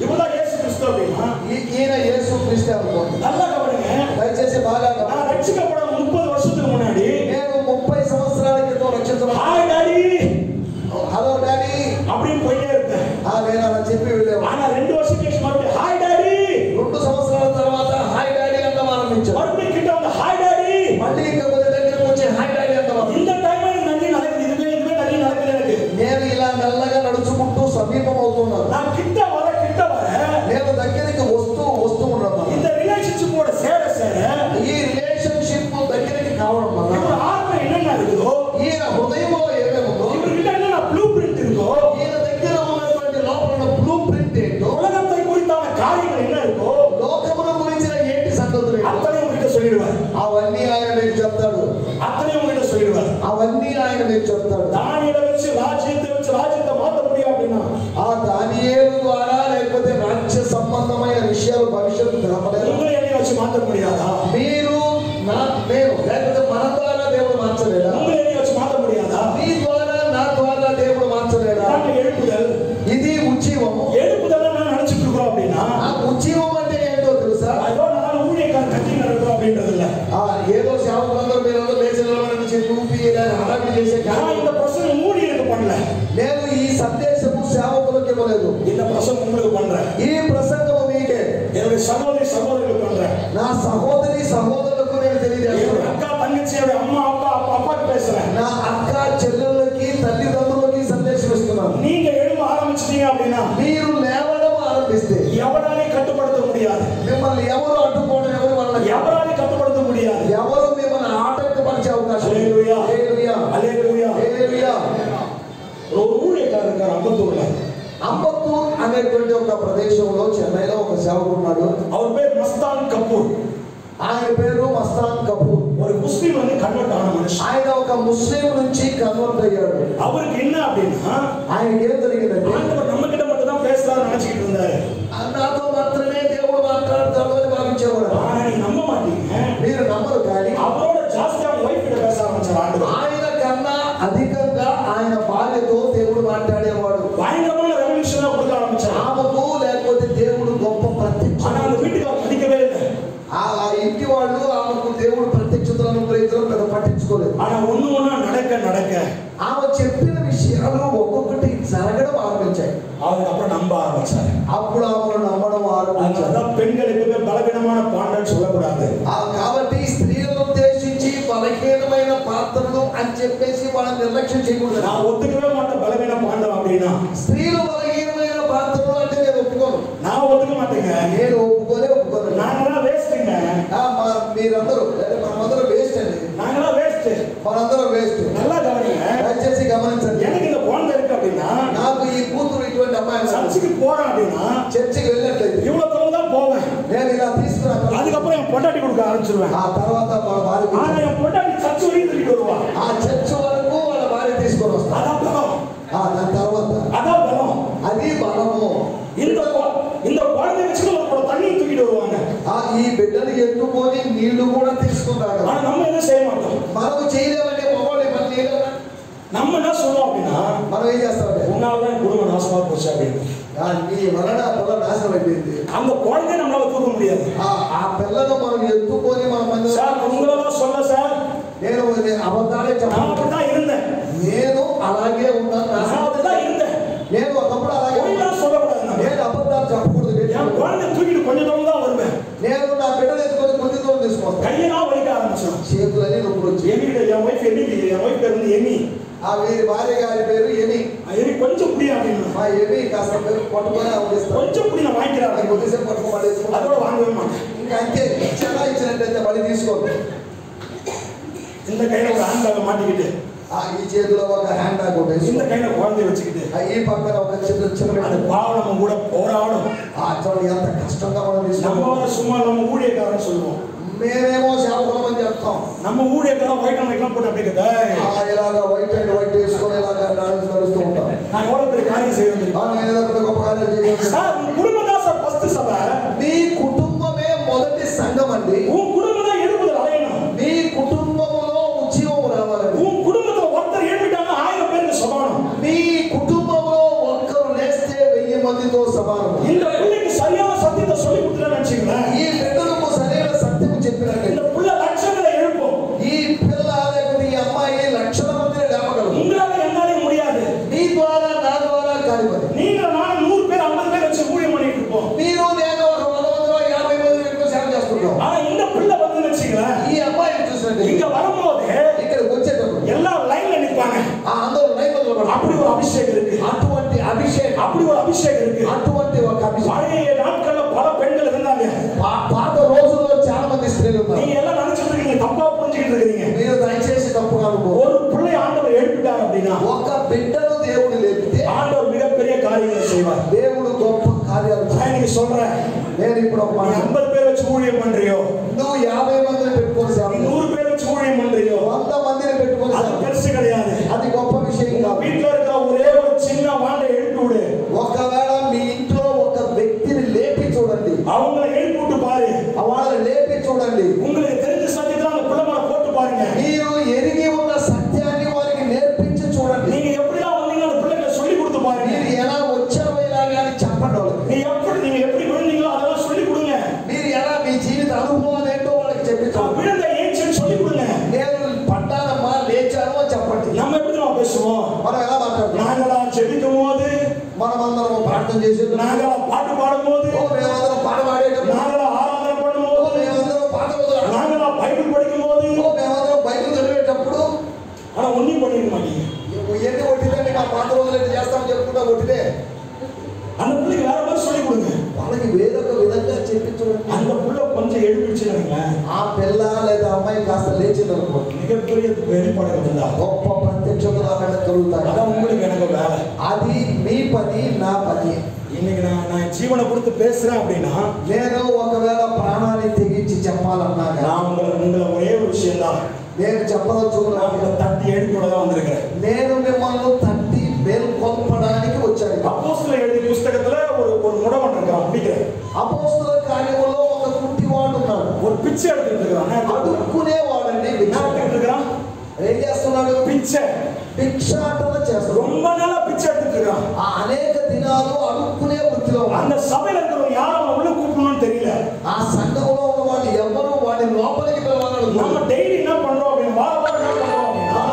இவதான் இயேசு கிறிஸ்து அப்படின்னா, ఈయన యేసు క్రీస్తు అనుకోండి. நல்லா கவனிங்க. దయచేసి బాగా நான் గమనించండి. ரட்சிக்கப்பட 30 வருஷத்துக்கு முன்னாடி నేను 30 సంవత్సరాల క్రితం రక్షించబడ్డాను. ஹாய் டாடி హలో డాడీ அப்படின்னு போயிட்டே இருப்பேன். నేను అలా చెప్పి వెళ్ళేవాడు. ஆனா 2 வருஷம் கழிச்சு மறுபடியும் ஹாய் டாடி, 2 సంవత్సరాల తర్వాత హాయ్ డాడీ అంటాం ఆరంభించాను. மறுபடியும் கிட்ட வந்து ஹாய் டாடி, మళ్ళీ ఇంకా కొద్ది దగ్గరకు వచ్చి హాయ్ డాడీ అంటాం. இந்த டைம் நன்றி நடக்குது, இதுவே நன்றி நடக்குது எனக்கு. నేను ఇలా మెల్లగా నడుచుకుంటూ సమీపం అవుతున్నాను. நான் கிட்ட வர నేను దగ్గరికి వస్తూ ఉన్నాను. இந்த ரிலேஷன்ஷிப்போட சேர ఈ రిలేషన్షిప్ దగ్గరికి కావడం వల్ల இவரோட ஆத்மா என்னென்ன இருக்குதோ, ఈయన హృదయంలో ఏమేముందో, இவர்கிட்ட என்னென்ன ப்ளூ பிரிண்ட் இருக்கோ, ఈయన దగ్గర ఉన్నటువంటి లోపల బ్లూ ప్రింట్ ఏంటో, உலகத்தை குறித்தான காரியங்கள் என்ன இருக்கோ, లోకముల గురించిన ఏంటి సంగతులు ఏంటో அத்தனை உங்ககிட்ட சொல்லிடுவார். అవన్నీ ఆయన మీకు చెప్తాడు. அத்தனை உங்ககிட்ட சொல்லிடுவார். అవన్నీ ఆయన మీకు చెప్తాడు. தானியேலை வச்சு ராஜ்யத்தை மாற்ற முடியும் அப்படின்னா, ఆ దానియేలు ద్వారా లేకపోతే రాజ్య సంబంధమైన విషయాలు భవిష్యత్తు తెలపలేదు. உங்களை என்னை வச்சு மாற்ற முடியாதா? మీరు నేను లేకపోతే మన ద్వారా దేవుడు మార్చలేదా? உங்களை என்னை வச்சு மாற்ற முடியாதா? మీ ద్వారా నా ద్వారా దేవుడు మార్చలేదా? இதாங்க எழுப்புதல். ఇది ఉజ్జీవము. எழுப்புதல் நான் நினைச்சிட்டு இருக்கிறோம் அப்படின்னா, ఆ ఉజ్జీవం అంటే ఏంటో తెలుసా? ஏதோ 4 ஊழியக்காரர் கட்டி நடக்கிறோம் அப்படின்றது இல்ல. ఏదో సేవకులందరూ మీరందరూ లేచి నిలబడి చూపి హడావిడి చేసే நான் కాదు. இந்த பிரசங்கம் ஊழியருக்கு பண்ணல, నేను ఈ సందేశము సేవకులకు ఇవ్వలేదు. இந்த பிரசங்கம் உங்களுக்கு பண்றேன். ఈ ప్రసంగము మీకే, என்னுடைய சகோதரிகளுக்கு பண்றேன். నా సహోదరి సహోదరులకు నేను என்னுடைய తెలియజేస్తున్నాను. அக்கா தங்கச்சியோட அம்மா அப்பாக்கு பேசுறேன். నా అక్క చెల్లెళ్ళకి తల్లిదండ్రులకి సందేశం ఇస్తున్నాను. நீங்க எழும்ப ஆரம்பிச்சிட்டீங்க அப்படின்னா, మీరు లేవడం ఆరంభిస్తే எவராலையும் కట్టుబడుత முடியாது. మిమ్మల్ని ఎవరు అడ్డుకోవడం ఎవరు వల్ల எவராலையும் கட்டுப்படுத்த முடியாது. ఎవరు మిమ్మల్ని ఆటంకపరిచే అవకాశం లేదు. హల్లెలూయా. హల్లెలూయా. హల్లెలూయా. హల్లెలూయా. ஒரு ஊழியக்காரர் இருக்கார் அம்பத்தூர்ல. అంబత్తూర్ అనేటువంటి ఒక ప్రదేశంలో చెన్నైలో ఒక సేవకుడు ఉన్నాడు. அவர் பேர் மஸ்தான் கபூர். ఆయన పేరు మస్తాన్ కపూర్. ஒரு முஸ்லிம் வந்து కన్వర్ట్ ஆன మనిషి. ఆయన ఒక ముస్లిం నుంచి కన్వర్ట్ అయ్యాడు. அவருக்கு என்ன அப்படின்னா, ఆయనకి ఏం జరిగిందంటే, ஆண்டவர் நம்ம கிட்ட மட்டும் தான் பேசுறாருன்னு நினைச்சிட்டு இருந்தாரு. నాతో మాత్రమే దేవుడు మాట్లాడతాడు అని భావించేవాడు. ஆனா நீங்க நம்ப மாட்டீங்க, మీరు నమ్మరు కానీ அவரோட ஜாஸ்தியா வைஃப் ஆரம்பிச்சார் ஆண்டவர். ఆయన కన్నా అధికంగా ఆయన భార్యతో దేవుడు మాట్లాడేవాడు. பயங்கரமான ரெவல்யூஷனா கொடுக்க ஆரம்பிச்சார். ఆమెకు లేకపోతే దేవుడు గొప్ప ప్రత్యక్ష. ஆனா அந்த வீட்டுக்கு மதிக்கவே இல்லை. ఆ ఇంటి వాళ్ళు ఆమెకు దేవుడు ప్రత్యక్షతలను గ్రహించడం పెద్ద పట్టించుకోలేదు. ஆனா ஒண்ணு ஒண்ணா நடக்க நடக்க ఆమె చెప్పిన విషయాలు ఒక్కొక్కటి జరగడం ఆరంభించాయి. அதுக்கப்புறம் நம்ப ஆரம்பிச்சாரு. అప్పుడు ఆమెను నమ్మడం ఆరంభించారు. அதான் பெண்கள் எப்பவுமே பலவீனமான பாண்டன்னு சொல்லக்கூடாது. కాబట్టి స్త్రీలను ఉద్దేశించి బలహీనమైన పాత్రలు అని చెప్పేసి వాళ్ళని నిర్లక్ష్యం చేయకూడదు. நான் ஒத்துக்கவே மாட்டேன் பலவீன பாண்டம் அப்படின்னா. స్త్రీలు బలహీనమైన పాత్రలు అంటే నేను ఒప్పుకోను. நான் ஒத்துக்க மாட்டேங்க. నేను ఒప్పుకోను. நாங்களாம் వేస్ట్ங்க. మీరందరూ మనమందరం వేస్ట్ అండి. நாங்களாம் వేస్ట్. మనందరం వేస్ట్. நல்லா கவனிங்க. దయచేసి గమనించండి. எனக்கு இந்த குழந்தை இருக்கு அப்படின்னா, నాకు ఈ కూతురు ఇటువంటి అమ్మాయి சர்ச்சுக்கு போறேன் அப்படின்னா, చర్చికి వెళ్ళట్లేదు. இவ்வளவு தூரம் தான் போவேன். నేను ఇలా తీసుకున్నాను. அதுக்கப்புறம் என் பொண்டாட்டி கொடுக்க ஆரம்பிச்சிருவேன். ఆ తర్వాత వాళ్ళ భార్య ஆனா என் பொண்டாட்டி சர்ச் வரைக்கும் தூக்கிட்டு வருவா. ఆ చర్చ్ వరకు వాళ్ళ భార్య తీసుకొని వస్తారు. அதான் பலம். దాని తర్వాత அதான் பலம். అది బలము. இந்த குழந்தை வச்சு ஒரு தண்ணி தூக்கிட்டு வருவாங்க. ఈ బిడ్డని ఎత్తుకొని నీళ్లు కూడా తీసుకుంటారు. ஆனா நம்ம என்ன செய்ய மாட்டோம். మనము చేయలేమంటే మొగోళ్ళు మన చేయలేదా? நம்ம என்ன சொல்லுவோம் அப்படின்னா, మనం ఏం చేస్తామంటే உன்னாலதான் குடும்பம் நாசமா போச்சு அப்படின்னு. నీ వలన పిల్ల నాశనం అయిపోయింది. அந்த குழந்தைய நம்மளால தூக்க முடியாது. ఆ పిల్లను మనం ఎత్తుకొని మన சார் உங்களெல்லாம் சொல்ல சார், నేను అబద్ధాలే நான் చెప్పాను. அப்படிதான் இருந்தேன். నేను అలాగే ఉన్నాను. நான் அப்படிதான் இருந்தேன். నేను ఒకప్పుడు అలాగే சொல்லக்கூடாது. నేను అబద్ధాలు చెప్పకూడదు. என் குழந்தை தூக்கிட்டு கொஞ்சம் தூரம் தான் வருவேன். నేను నా బిడ్డను ఎత్తుకొని కొంచెం దూరం తీసుకొస్తాను. கையெல்லாம் வலிக்க ஆரம்பிச்சோம். చేతులన్నీ నొప్పులు వచ్చి என் ஒய்ஃப் என் ஒய்ஃப் பேர் வந்து எமி. ఆ వీరి భార్య గారి పేరు ఎమి. எமி கொஞ்சம் புடி அப்படின்னு. మా ఎమి కాస్త పేరు పట్టుకొని అవదిస్తాను. கொஞ்சம் புடி நான் வாங்கிக்கிறேன். కొద్దిసేపు పట్టుకోమని அதோட வாங்கவே மாட்டேன். ఇంకా అంతే చాలా ఇచ్చినట్టయితే మళ్ళీ తీసుకోండి. இந்த கையில ஒரு ஹேண்ட் பேக் மாட்டிக்கிட்டு, ఈ చేతిలో ఒక హ్యాండ్ బ్యాగ్ ఉంటుంది. இந்த கையில குழந்தைய வச்சுக்கிட்டு, ఈ పక్కన ఒక చిన్న அது பாவம் நம்ம கூட போராடும். చూడండి ఎంత కష్టంగా మనం நம்ம తీసుకోవాలి. சும்மா நம்ம ஊழியக்காரன் சொல்லுவோம். మేమేమో సేవకులం అని చెప్తాం. நம்ம ஊழியக்காரன் ஒயிட் அண்ட் ஒயிட்லாம் போட்டு அப்படியே ఇలాగా వైట్ అండ్ వైట్ వేసుకొని ఇలాగా నడుస్తూ ఉంటాం. நான் எவ்வளவு பெரிய காரியம் செய்யணும். ఏదో గొప్ప కార్యాలు చేయాలి. சார் உன் குடும்பம் தான் சார் ஃபர்ஸ்ட் சபை. మీ కుటుంబమే మొదటి సంఘం అండి. உன் குடும்பம் தான் எழுப்புதல் அலையணும். మీ కుటుంబంలో ఉద్యోగం రావాలండి. உன் குடும்பத்துல ஒருத்தர் எழுப்பிட்டாங்க 1000 பேருக்கு சமானம். మీ కుటుంబంలో ఒక్కరు లేస్తే 1000 మందితో సమానం. இந்த பிள்ளைக்கு சரியான சத்தியத்தை சொல்லி கொடுத்துட்டேன்னு நினைச்சீங்களேன். ఈ బిడ్డలకు సరైన సత్యం చెప్పినట్టు இந்த புள்ள லட்சங்களை எழுப்பும். ఈ పిల్ల లేకపోతే ఈ అమ్మాయి లక్షల మందిని లేపగలదు. உங்களால என்னாலே முடியாது. నీ ద్వారా నా ద్వారా కాదు. நீங்க நான் 100 பேர் 50 பேர் வச்சு ஊழியம் பண்ணிட்டு இருப்போம். మీరు నేను ఒక 100 మంది 50 మంది పెట్టుకొని సేవ చేస్తుంటాం. ஆனா இந்த பிள்ளை வந்து நினைச்சீங்களேன், ఈ అమ్మాయిని చూసినట్టు இங்க வரும்போது ఇక్కడికి వచ్చేటప్పుడు எல்லாம் லைன்ல நிப்பாங்க. అందరూ లైన్ లో அப்படி ஒரு அபிஷேகம் இருக்கு. అటువంటి అభిషేకం அப்படி ஒரு అభిషేகம் இருக்கு. అటువంటి ఒక అభిషేకం. பழைய நாட்கள்ல பல பெண்கள் இருந்தாங்க. పాత రోజుల్లో చాలా మంది స్త్రీలు ఉన్నారు. நீங்க எல்லாம் நினைச்சிட்டு இருக்கீங்க, தப்பா புரிஞ்சுக்கிட்டு இருக்கீங்க. మీరు దయచేసి తప్పుగా అనుకో. ஒரு பிள்ளை ஆண்டவர் எழுப்பிட்டார் அப்படின்னா, ఒక బిడ్డను దేవుడు లేపితే ஆண்டவர் மிகப்பெரிய காரியங்களை செய்வார். దేవుడు గొప్ప కార్యాలు చేస్తాడు. நான் இன்னைக்கு சொல்றேன், నేను ఇప్పుడు ఒక நீ 50 பேர் வச்சு ஊழியம் பண்றியோ, నువ్వు 50 మందిని పెట్టుకొని సేవ நீ 100 பேர் வச்சு ஊழியம் பண்றியோ, 100 మందిని పెట్టుకొని அது సేవ பெருசு கிடையாது. అది గొప్ప విషయం కాదు. வீட்டுல இருக்கிற ஒரே ஒரு சின்ன வாண்டை எழுப்பி விடு. ఒకవేళ మీ ఇంట్లో ఒక వ్యక్తిని లేపి చూడండి. அவங்கள எழுப்பி விட்டு பாரு. వాళ్ళని లేపి చూడండి. உங்களுக்கு தெரிஞ்ச சத்தியத்தை அந்த பிள்ளை மேல போட்டு பாருங்க. మీరు ఎరిగి ఉన్న సత్యాన్ని వారికి నేర్పించి చూడండి. நீங்க எப்படிலாம் வந்தீங்க அந்த பிள்ளைகளை சொல்லி கொடுத்து பாருங்க. మీరు ఎలా వచ్చారో ఇలాగా అని చెప్పండి వాళ్ళకి. நீங்க எப்படி விழுந்தீங்களோ அதெல்லாம் சொல்லி கொடுங்க. మీరు ఎలా మీ జీవిత అనుభవాలు ఏంటో వాళ్ళకి చెప్పించండి. விழுந்த ஏஞ்சல் சொல்லி கொடுங்க. నేను పడ్డానమ్మా లేచాను అని చెప్పండి. நம்ம எப்படி நம்ம பேசுவோம்? మనం ఎలా మాట్లాడుతున్నాం? நாங்களா ஜெபிக்கும் போது, మనమందరం ప్రార్థన చేసేటప్పుడు, நாங்களா பாட்டு பாடும் போது, మేమందరం పాట పాడేటప్పుడు, நாங்களா ஆராதனை பண்ணும் போது, మేమందరం పాట వదలాలి, நாங்களா பைபிள் படிக்கும் போது, మేమందరం బైబిల్ చదివేటప్పుడు ஆனா ஒண்ணும் பண்ணிக்க மாட்டீங்க. ఎన్ని కొట్టితే ఆ పాత రోజులు ఎన్ని చేస్తామని చెప్పుకుంటా కొట్టితే அந்த பிள்ளைக்கு வேற மாதிரி சொல்லி கொடுங்க. వాళ్ళకి వేరొక విధంగా చెప్పించండి. அந்த புள்ள கொஞ்சம் எழுப்பிடுச்சுங்க, ఆ పిల్ల లేదా అమ్మాయి కాస్త లేచిందనుకో, மிகப்பெரிய வெளிப்பாடுகள் இருந்தா గొప్ప ప్రత్యక్షతలు అక్కడ కలుగుతాయి. அதான் உங்களுக்கு எனக்கு வேலை. అది మీ పని, నా పని. இன்னைக்கு நான் ஜீவனை கொடுத்து பேசுறேன் அப்படின்னா, నేను ఒకవేళ ప్రాణాన్ని తెగించి చెప్పాలన్నా நான் உங்களை ஒரே ஒரு விஷயம் தான் నేను చెప్పదలుచుకున్నా, தட்டி எழுப்பி கூட தான் வந்திருக்கிறேன். నేను మిమ్మల్ని తట్టి మేల్కొల్పడానికి వచ్చాను. அப்போஸ்தலர் எழுதிய புத்தகத்துல ஒரு முடவன் இருக்கான், பிடிக்கிறேன். అపోస్తల కార్యములో ఒక కుట్టివాడు ఉన్నాడు. ஒரு பிச்சை எடுத்துட்டு இருக்கான். అడుక్కునేవాడండి. என்ன எடுத்துட்டு இருக்கான்? ఏం పిచ్చే భిక్షాటన చేస్తారు. ரொம்ப நாளா பிச்சை எடுத்துட்டு இருக்கான். ఆ అనేక దినాలు అడుక్కునే వృత్తిలో அந்த சபையில இருக்கிறவங்க யாரும் உள்ள கூப்பிடணும்னு தெரியல. ఆ సంఘంలో ఉన్న వాళ్ళు ఎవరు వాడి లోపలికి పిలవాలని நம்ம டெய்லி என்ன பண்றோம் அப்படின்னு வார வாரம் என்ன பண்றோம் அப்படின்னா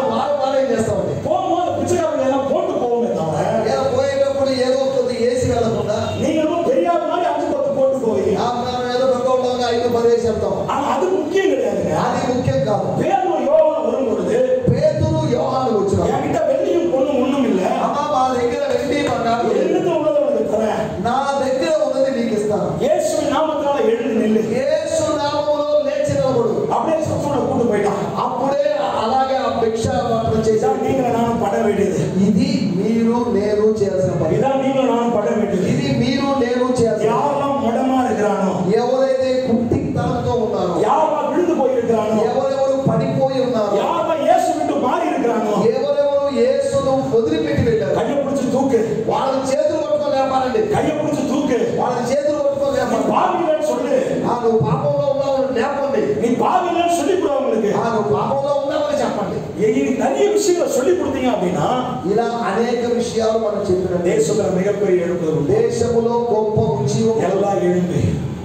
వారం ఏం చేస్తామండి, போகும்போது பிச்சைக்காரங்க எல்லாம் போட்டு போவோமே தவிர ఏదో పోయేటప్పుడు ఏదో కొద్ది ఏసి వెళ్ళకుండా நீங்களும் பெரியார் மாதிரி 5-10 போட்டு போவீங்க. మనం ఏదో పెద్దవాళ్ళగా 5-10 వేసి వెళ్తాం. ஆனா அது முக்கியம் கிடையாதுங்க. అది ముఖ్యం కాదు. பேதுரு யோவான் வரும்பொழுது పేతురు యోహాను వచ్చిన என்கிட்ட வெள்ளியும் பொண்ணும் ஒண்ணும் இல்ல, అమ్మా మా దగ్గర వెండి బంగారం లేదు, என்னது உள்ளதை உனக்கு தரேன், నా దగ్గర ఉన్నది నీకు ఇస్తాను, இயேசுவின் நாமத்தினால எழுந்து நில்லு, యేసు నామములో లేచి నిలబడు. அப்படியே சத்தோட கூட்டு போயிட்டான். అప్పుడే అలాగే ఆ భిక్షాటన చేశాడు. இதான் நீங்களும் நானும் பட வேண்டியது. ఇది మీరు నేను చేయాల్సిన పని. இதான் நீங்களும் நானும் பட வேண்டியது. ఇది మీరు నేను చేయాల్సిన. யாரெல்லாம் முடமா இருக்கிறானோ, ఎవరైతే కుంటితనంతో ఉన్నారో, யாரெல்லாம் விழுந்து போயிருக்கிறானோ, ఎవరెవరు పడిపోయి ఉన్నారో, யாரெல்லாம் இயேசு விட்டு மாறி இருக்கிறானோ, ఎవరెవరు యేసును వదిలిపెట్టి వెళ్ళారు, கையை பிடிச்சு தூக்கு, వాళ్ళ చేతులు పట్టుకొని లేపాలండి. கையை பிடிச்சு தூக்கு. వాళ్ళ చేతులు పట్టుకొని நீ లేపాలి. பாவிலன்னு சொல்லு, నువ్వు పాపంలో ఉన్నావు లేపండి. நீ பாவிலன்னு சொல்லி கொடு அவங்களுக்கு. నువ్వు పాపంలో ఉన్నావని చెప్పండి. இது நிறைய விஷயங்களை சொல்லி கொடுத்தீங்க அப்படின்னா ఇలా అనేక విషయాలు మనం చెప్పిన தேசத்துல மிகப்பெரிய எழுப்புதல் உண்டு. దేశములో గొప్ప ఉద్యోగం எல்லாம் எழும்பி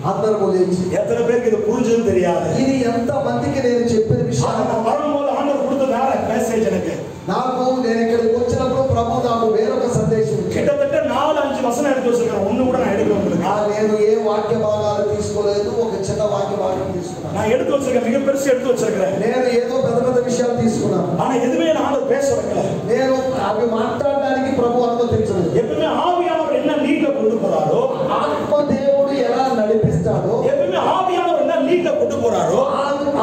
అందరూ లేచి. எத்தனை பேருக்கு இது புரிஞ்சதுன்னு தெரியாது. ఇది ఎంత మందికి నేను చెప్పిన విషయం. நான் வரும்போது ஆண்டவர் கொடுத்த வேற மெசேஜ் எனக்கு. నేను ఇక్కడికి వచ్చినప్పుడు ప్రభు నాకు వేరొక సందేశం ఇచ్చాడు. கிட்டத்தட்ட 4-5 வசனம் எடுத்து வச்சிருக்கேன். ஒண்ணு கூட நான் எடுக்கல உங்களுக்கு. నేను ఏ వాక్య భాగాలు తీసుకోలేదు, ఒక చిన్న వాక్య భాగం తీసుకున్నాను. நான் எடுத்து வச்சிருக்கேன், மிக பெருசு எடுத்து வச்சிருக்கேன். నేను ఏదో పెద్ద పెద్ద విషయాలు తీసుకున్నాను. ஆனா எதுவுமே நான் பேச வைக்கல. నేను అవి మాట్లాడడానికి ప్రభు అనుమతించలేదు. எப்பவுமே ஆவியானவர் என்ன லீட்ல கொண்டு போறாரோ, ఆత్మ దేవుడు ఎలా నడిపిస్తాడో, எப்பவுமே ஆவியானவர் என்ன லீட்ல கொண்டு போறாரோ,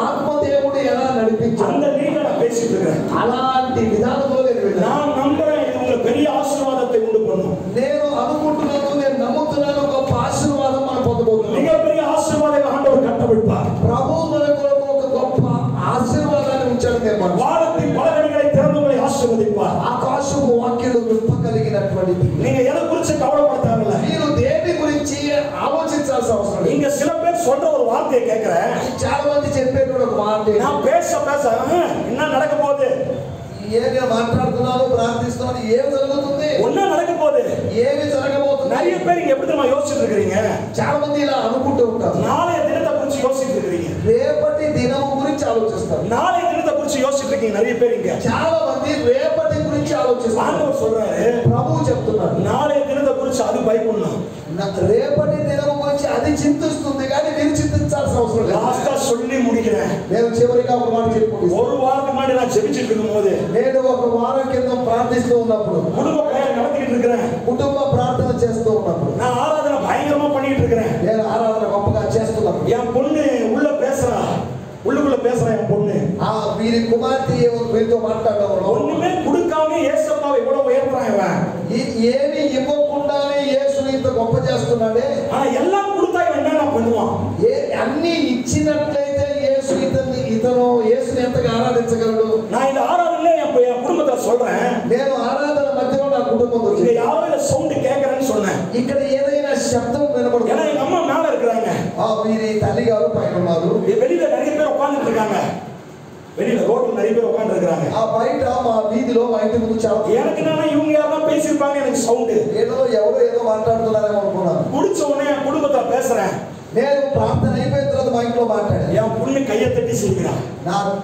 ఆత్మ దేవుడు ఎలా నడిపించాడో அந்த லீட்ல நான் பேசிட்டு இருக்கேன். అలాంటి విధానంలో నేను వెళ్ళాను. நான் నమ్మறேன் இது உங்களுக்கு பெரிய ఆశీర్వాదத்தை உண்டு பண்ணும். నేను అనుకుంటున్నాను, నేను నమ్ముతున్నాను, గొప్ప ఆశీర్వాదం మనం పొందబోతున్నాం. மிகப்பெரிய ஆசீர்வாதத்தை ஆண்டவர் கட்டவிழ்ப்பார். ప్రభు మన కొరకు ఒక గొప్ప ఆశీర్వాదాన్ని ఉంచాడు. నేను வானத்தின் பலகணிகளை திறந்துகளை ஆசீர்வதிப்பார். ఆకాశము వాక్యులు విప్పగలిగినటువంటిది. நீங்க எதை குறித்து கவலைப்பட தேவையில்லை. మీరు దేని గురించి ఆలోచించాల్సిన అవసరం లేదు. இங்க சில பேர் சொல்ற ஒரு வார்த்தையை கேட்கிறேன். చాలా మంది చెప్పేటువంటి ఒక మాట, நான் பேச என்ன நடக்க போகுது, ఏమి మాట్లాడుతున్నాను, ప్రార్థిస్తున్నాను, ఏమి జరుగుతుంది, ஒன்னா நடக்க போகுது, ఏమి జరగబోతుంది. நிறைய பேர் இங்க எப்படி தெரியுமா யோசிச்சுட்டு இருக்கிறீங்க? చాలా మంది ఇలా అనుకుంటూ ఉంటారు. நாளைய தினத்தை குறித்து யோசிச்சுட்டு இருக்கிறீங்க. రేపటి దినము గురించి ఆలోచిస్తారు. நாளைய தினத்தை குறித்து யோசிச்சுட்டு இருக்கீங்க நிறைய பேர் இங்க. చాలా మంది రేపటి గురించి ఆలోచిస్తారు. ஆண்டவர் சொல்றாரு, ప్రభువు చెప్తున్నాడు, நாளைய தினத்தை குறித்து அது பயப்படணும். రేపటి దినము గురించి అది చింతిస్తుంది, కానీ మీరు చింతించాల్సిన అవసరం లేదు. லாஸ்டா சொல்லி முடிக்கிறேன். నేను చివరిగా ఒక మాట చెప్పుకుంటాను. ஒரு வாரத்துக்கு முன்னாடி நான் ஜெபிச்சிட்டு இருக்கும்போது, నేను ఒక వారం కింద ప్రార్థిస్తూ ఉన్నప్పుడు, குடும்ப பிரயாணம் நடத்திட்டு இருக்கிறேன். కుటుంబ ప్రార్థన చేస్తూ ఉన్నప్పుడు, நான் ஆராதனை பயங்கரமா பண்ணிட்டு இருக்கிறேன். నేను ఆరాధన గొప్పగా చేస్తున్నాను. என் பொண்ணு உள்ள பேசுறா, உள்ளுக்குள்ள பேசுறா என் பொண்ணு. వీరి కుమార్తె వీరితో మాట్లాడడంలో ஒண்ணுமே கொடுக்காம ஏசப்பாவை இவ்வளவு உயர்த்துறான் இவன். ఏమి ఇవ్వకుండానే యేసుని ఇంత గొప్ప చేస్తున్నాడే. ஆனா எல்லாம் கொடுத்தா இவன் என்ன பண்ணுவான்? అన్ని ఇచ్చినట్లయితే ఇతను యేసుని ఎంతగా ఆరాధించగలడు. நான் இந்த ஆராதனையில என் குடும்பத்துல சொல்றேன். నేను ఆరాధన మధ్యలో నా కుటుంబంతో இங்க யாரோ இந்த சவுண்ட் கேட்கறேன்னு சொன்னேன். ఇక్కడ ఏదైనా శబ్దం వినపడుతుంది. ஏன்னா எங்க அம்மா மேல இருக்கிறாங்க, వీరి తల్లి గారు పైన ఉన్నారు. வெளியில நிறைய பேர் உட்கார்ந்துட்டு இருக்காங்க. வெளியில ரோட்ல நிறைய பேர் உட்கார்ந்து இருக்காங்க. బయట మా వీధిలో మా ఇంటి ముందు చాలా எனக்கு என்னன்னா இவங்க யாரெல்லாம் பேசியிருப்பாங்க, எனக்கு சவுண்ட் ఎవరో ఏదో మాట్లాడుతున్నారేమో అనుకున్నాను. குடிச்ச உடனே என் குடும்பத்துல பேசுறேன். నేను ప్రార్థన అయిపోయిన తర్వాత మా ఇంట్లో మాట్లాడాను. என் பொண்ணு கையை தட்டி சிரிக்கிறான்.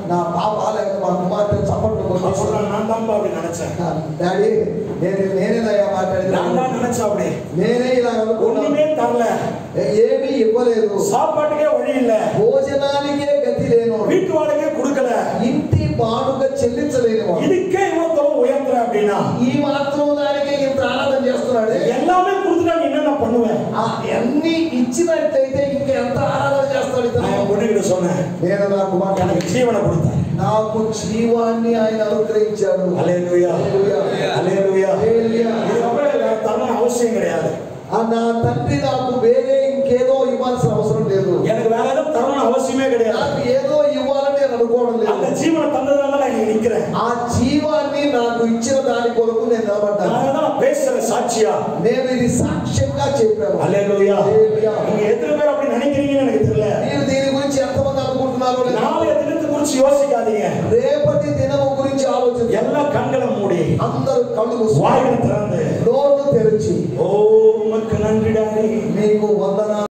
నా పాప లేకపోతే మా కుమార్తె చప్పట్లు కొట్టి சொல்றான், நான் தான்ப்பா அப்படி நினைச்சேன். డాడీ నేనేదయ్యా మాట్లాడేది, நான் தான் நினைச்சேன் அப்படி. నేనే ఇలా అనుకున్నాను. ஒண்ணுமே தரல, ఏమీ ఇవ్వలేదు, சாப்பாட்டுக்கே வழி இல்ல, భోజనానికే గతి లేను, வீட்டு வாடகையே கொடுக்கல, ఇంటి బాడుగ చెల్లించలేని వాడు. இதுக்கே இவ்வளவு தொலை உயர்த்துற அப்படின்னா ఈ మాత్రం దానికే ఇంత ఆరాధన చేస్తున్నాడు. எல்லாமே கொடுத்துட்டா நீ என்ன பண்ணுவேன்? అన్ని ఇచ్చినట్లయితే ఇంకా ఎంత ఆరాధన చేస్తాడు ఇతను. நான் பொண்ணுகிட்ட சொன்னேன், నేను నా కుమార్తె எனக்கு ஜீவனை கொடுத்தார். నాకు జీవాన్ని ఆయన అనుగ్రహించాడు. హల్లెలూయా, హల్లెలూయా. హల్లెలూయా. இதுக்கப்புறம் தரணும் அவசியம் கிடையாது. నా తండ్రి నాకు వేరే ఇంకేదో ఇవ్వాల్సిన అవసరం లేదు. எனக்கு வேற எதுவும் தரணும் அவசியமே கிடையாது. నాకు ఏదో ఇవ్వాలని నేను అనుకోవడం లేదు. அந்த ஜீவனை தந்ததுனால நான் இங்க நிக்கிறேன். ఆ జీవాన్ని నాకు ఇచ్చిన దాని కొరకు నేను నిలబడ్డాను. நான் பேசுற சாட்சியா, నేను ఇది సాక్ష్యంగా చెప్పాను. హల్లెలూయా. హల్లెలూయా. நீங்க எத்தனை பேர் அப்படி நினைக்கிறீங்கன்னு எனக்கு தெரியல. మీరు దీని గురించి ఎంతమంది అనుకుంటున్నారు? நாளைய தினத்தை குறித்து யோசிக்காதீங்க. రేపటి దినము గురించి ఆలోచించండి. எல்லா கண்களை மூடி అందరూ కళ్ళు வாயை திறந்து నోరు తెరిచి ఓ உமக்கு நன்றி டாடி మీకు వందనాలు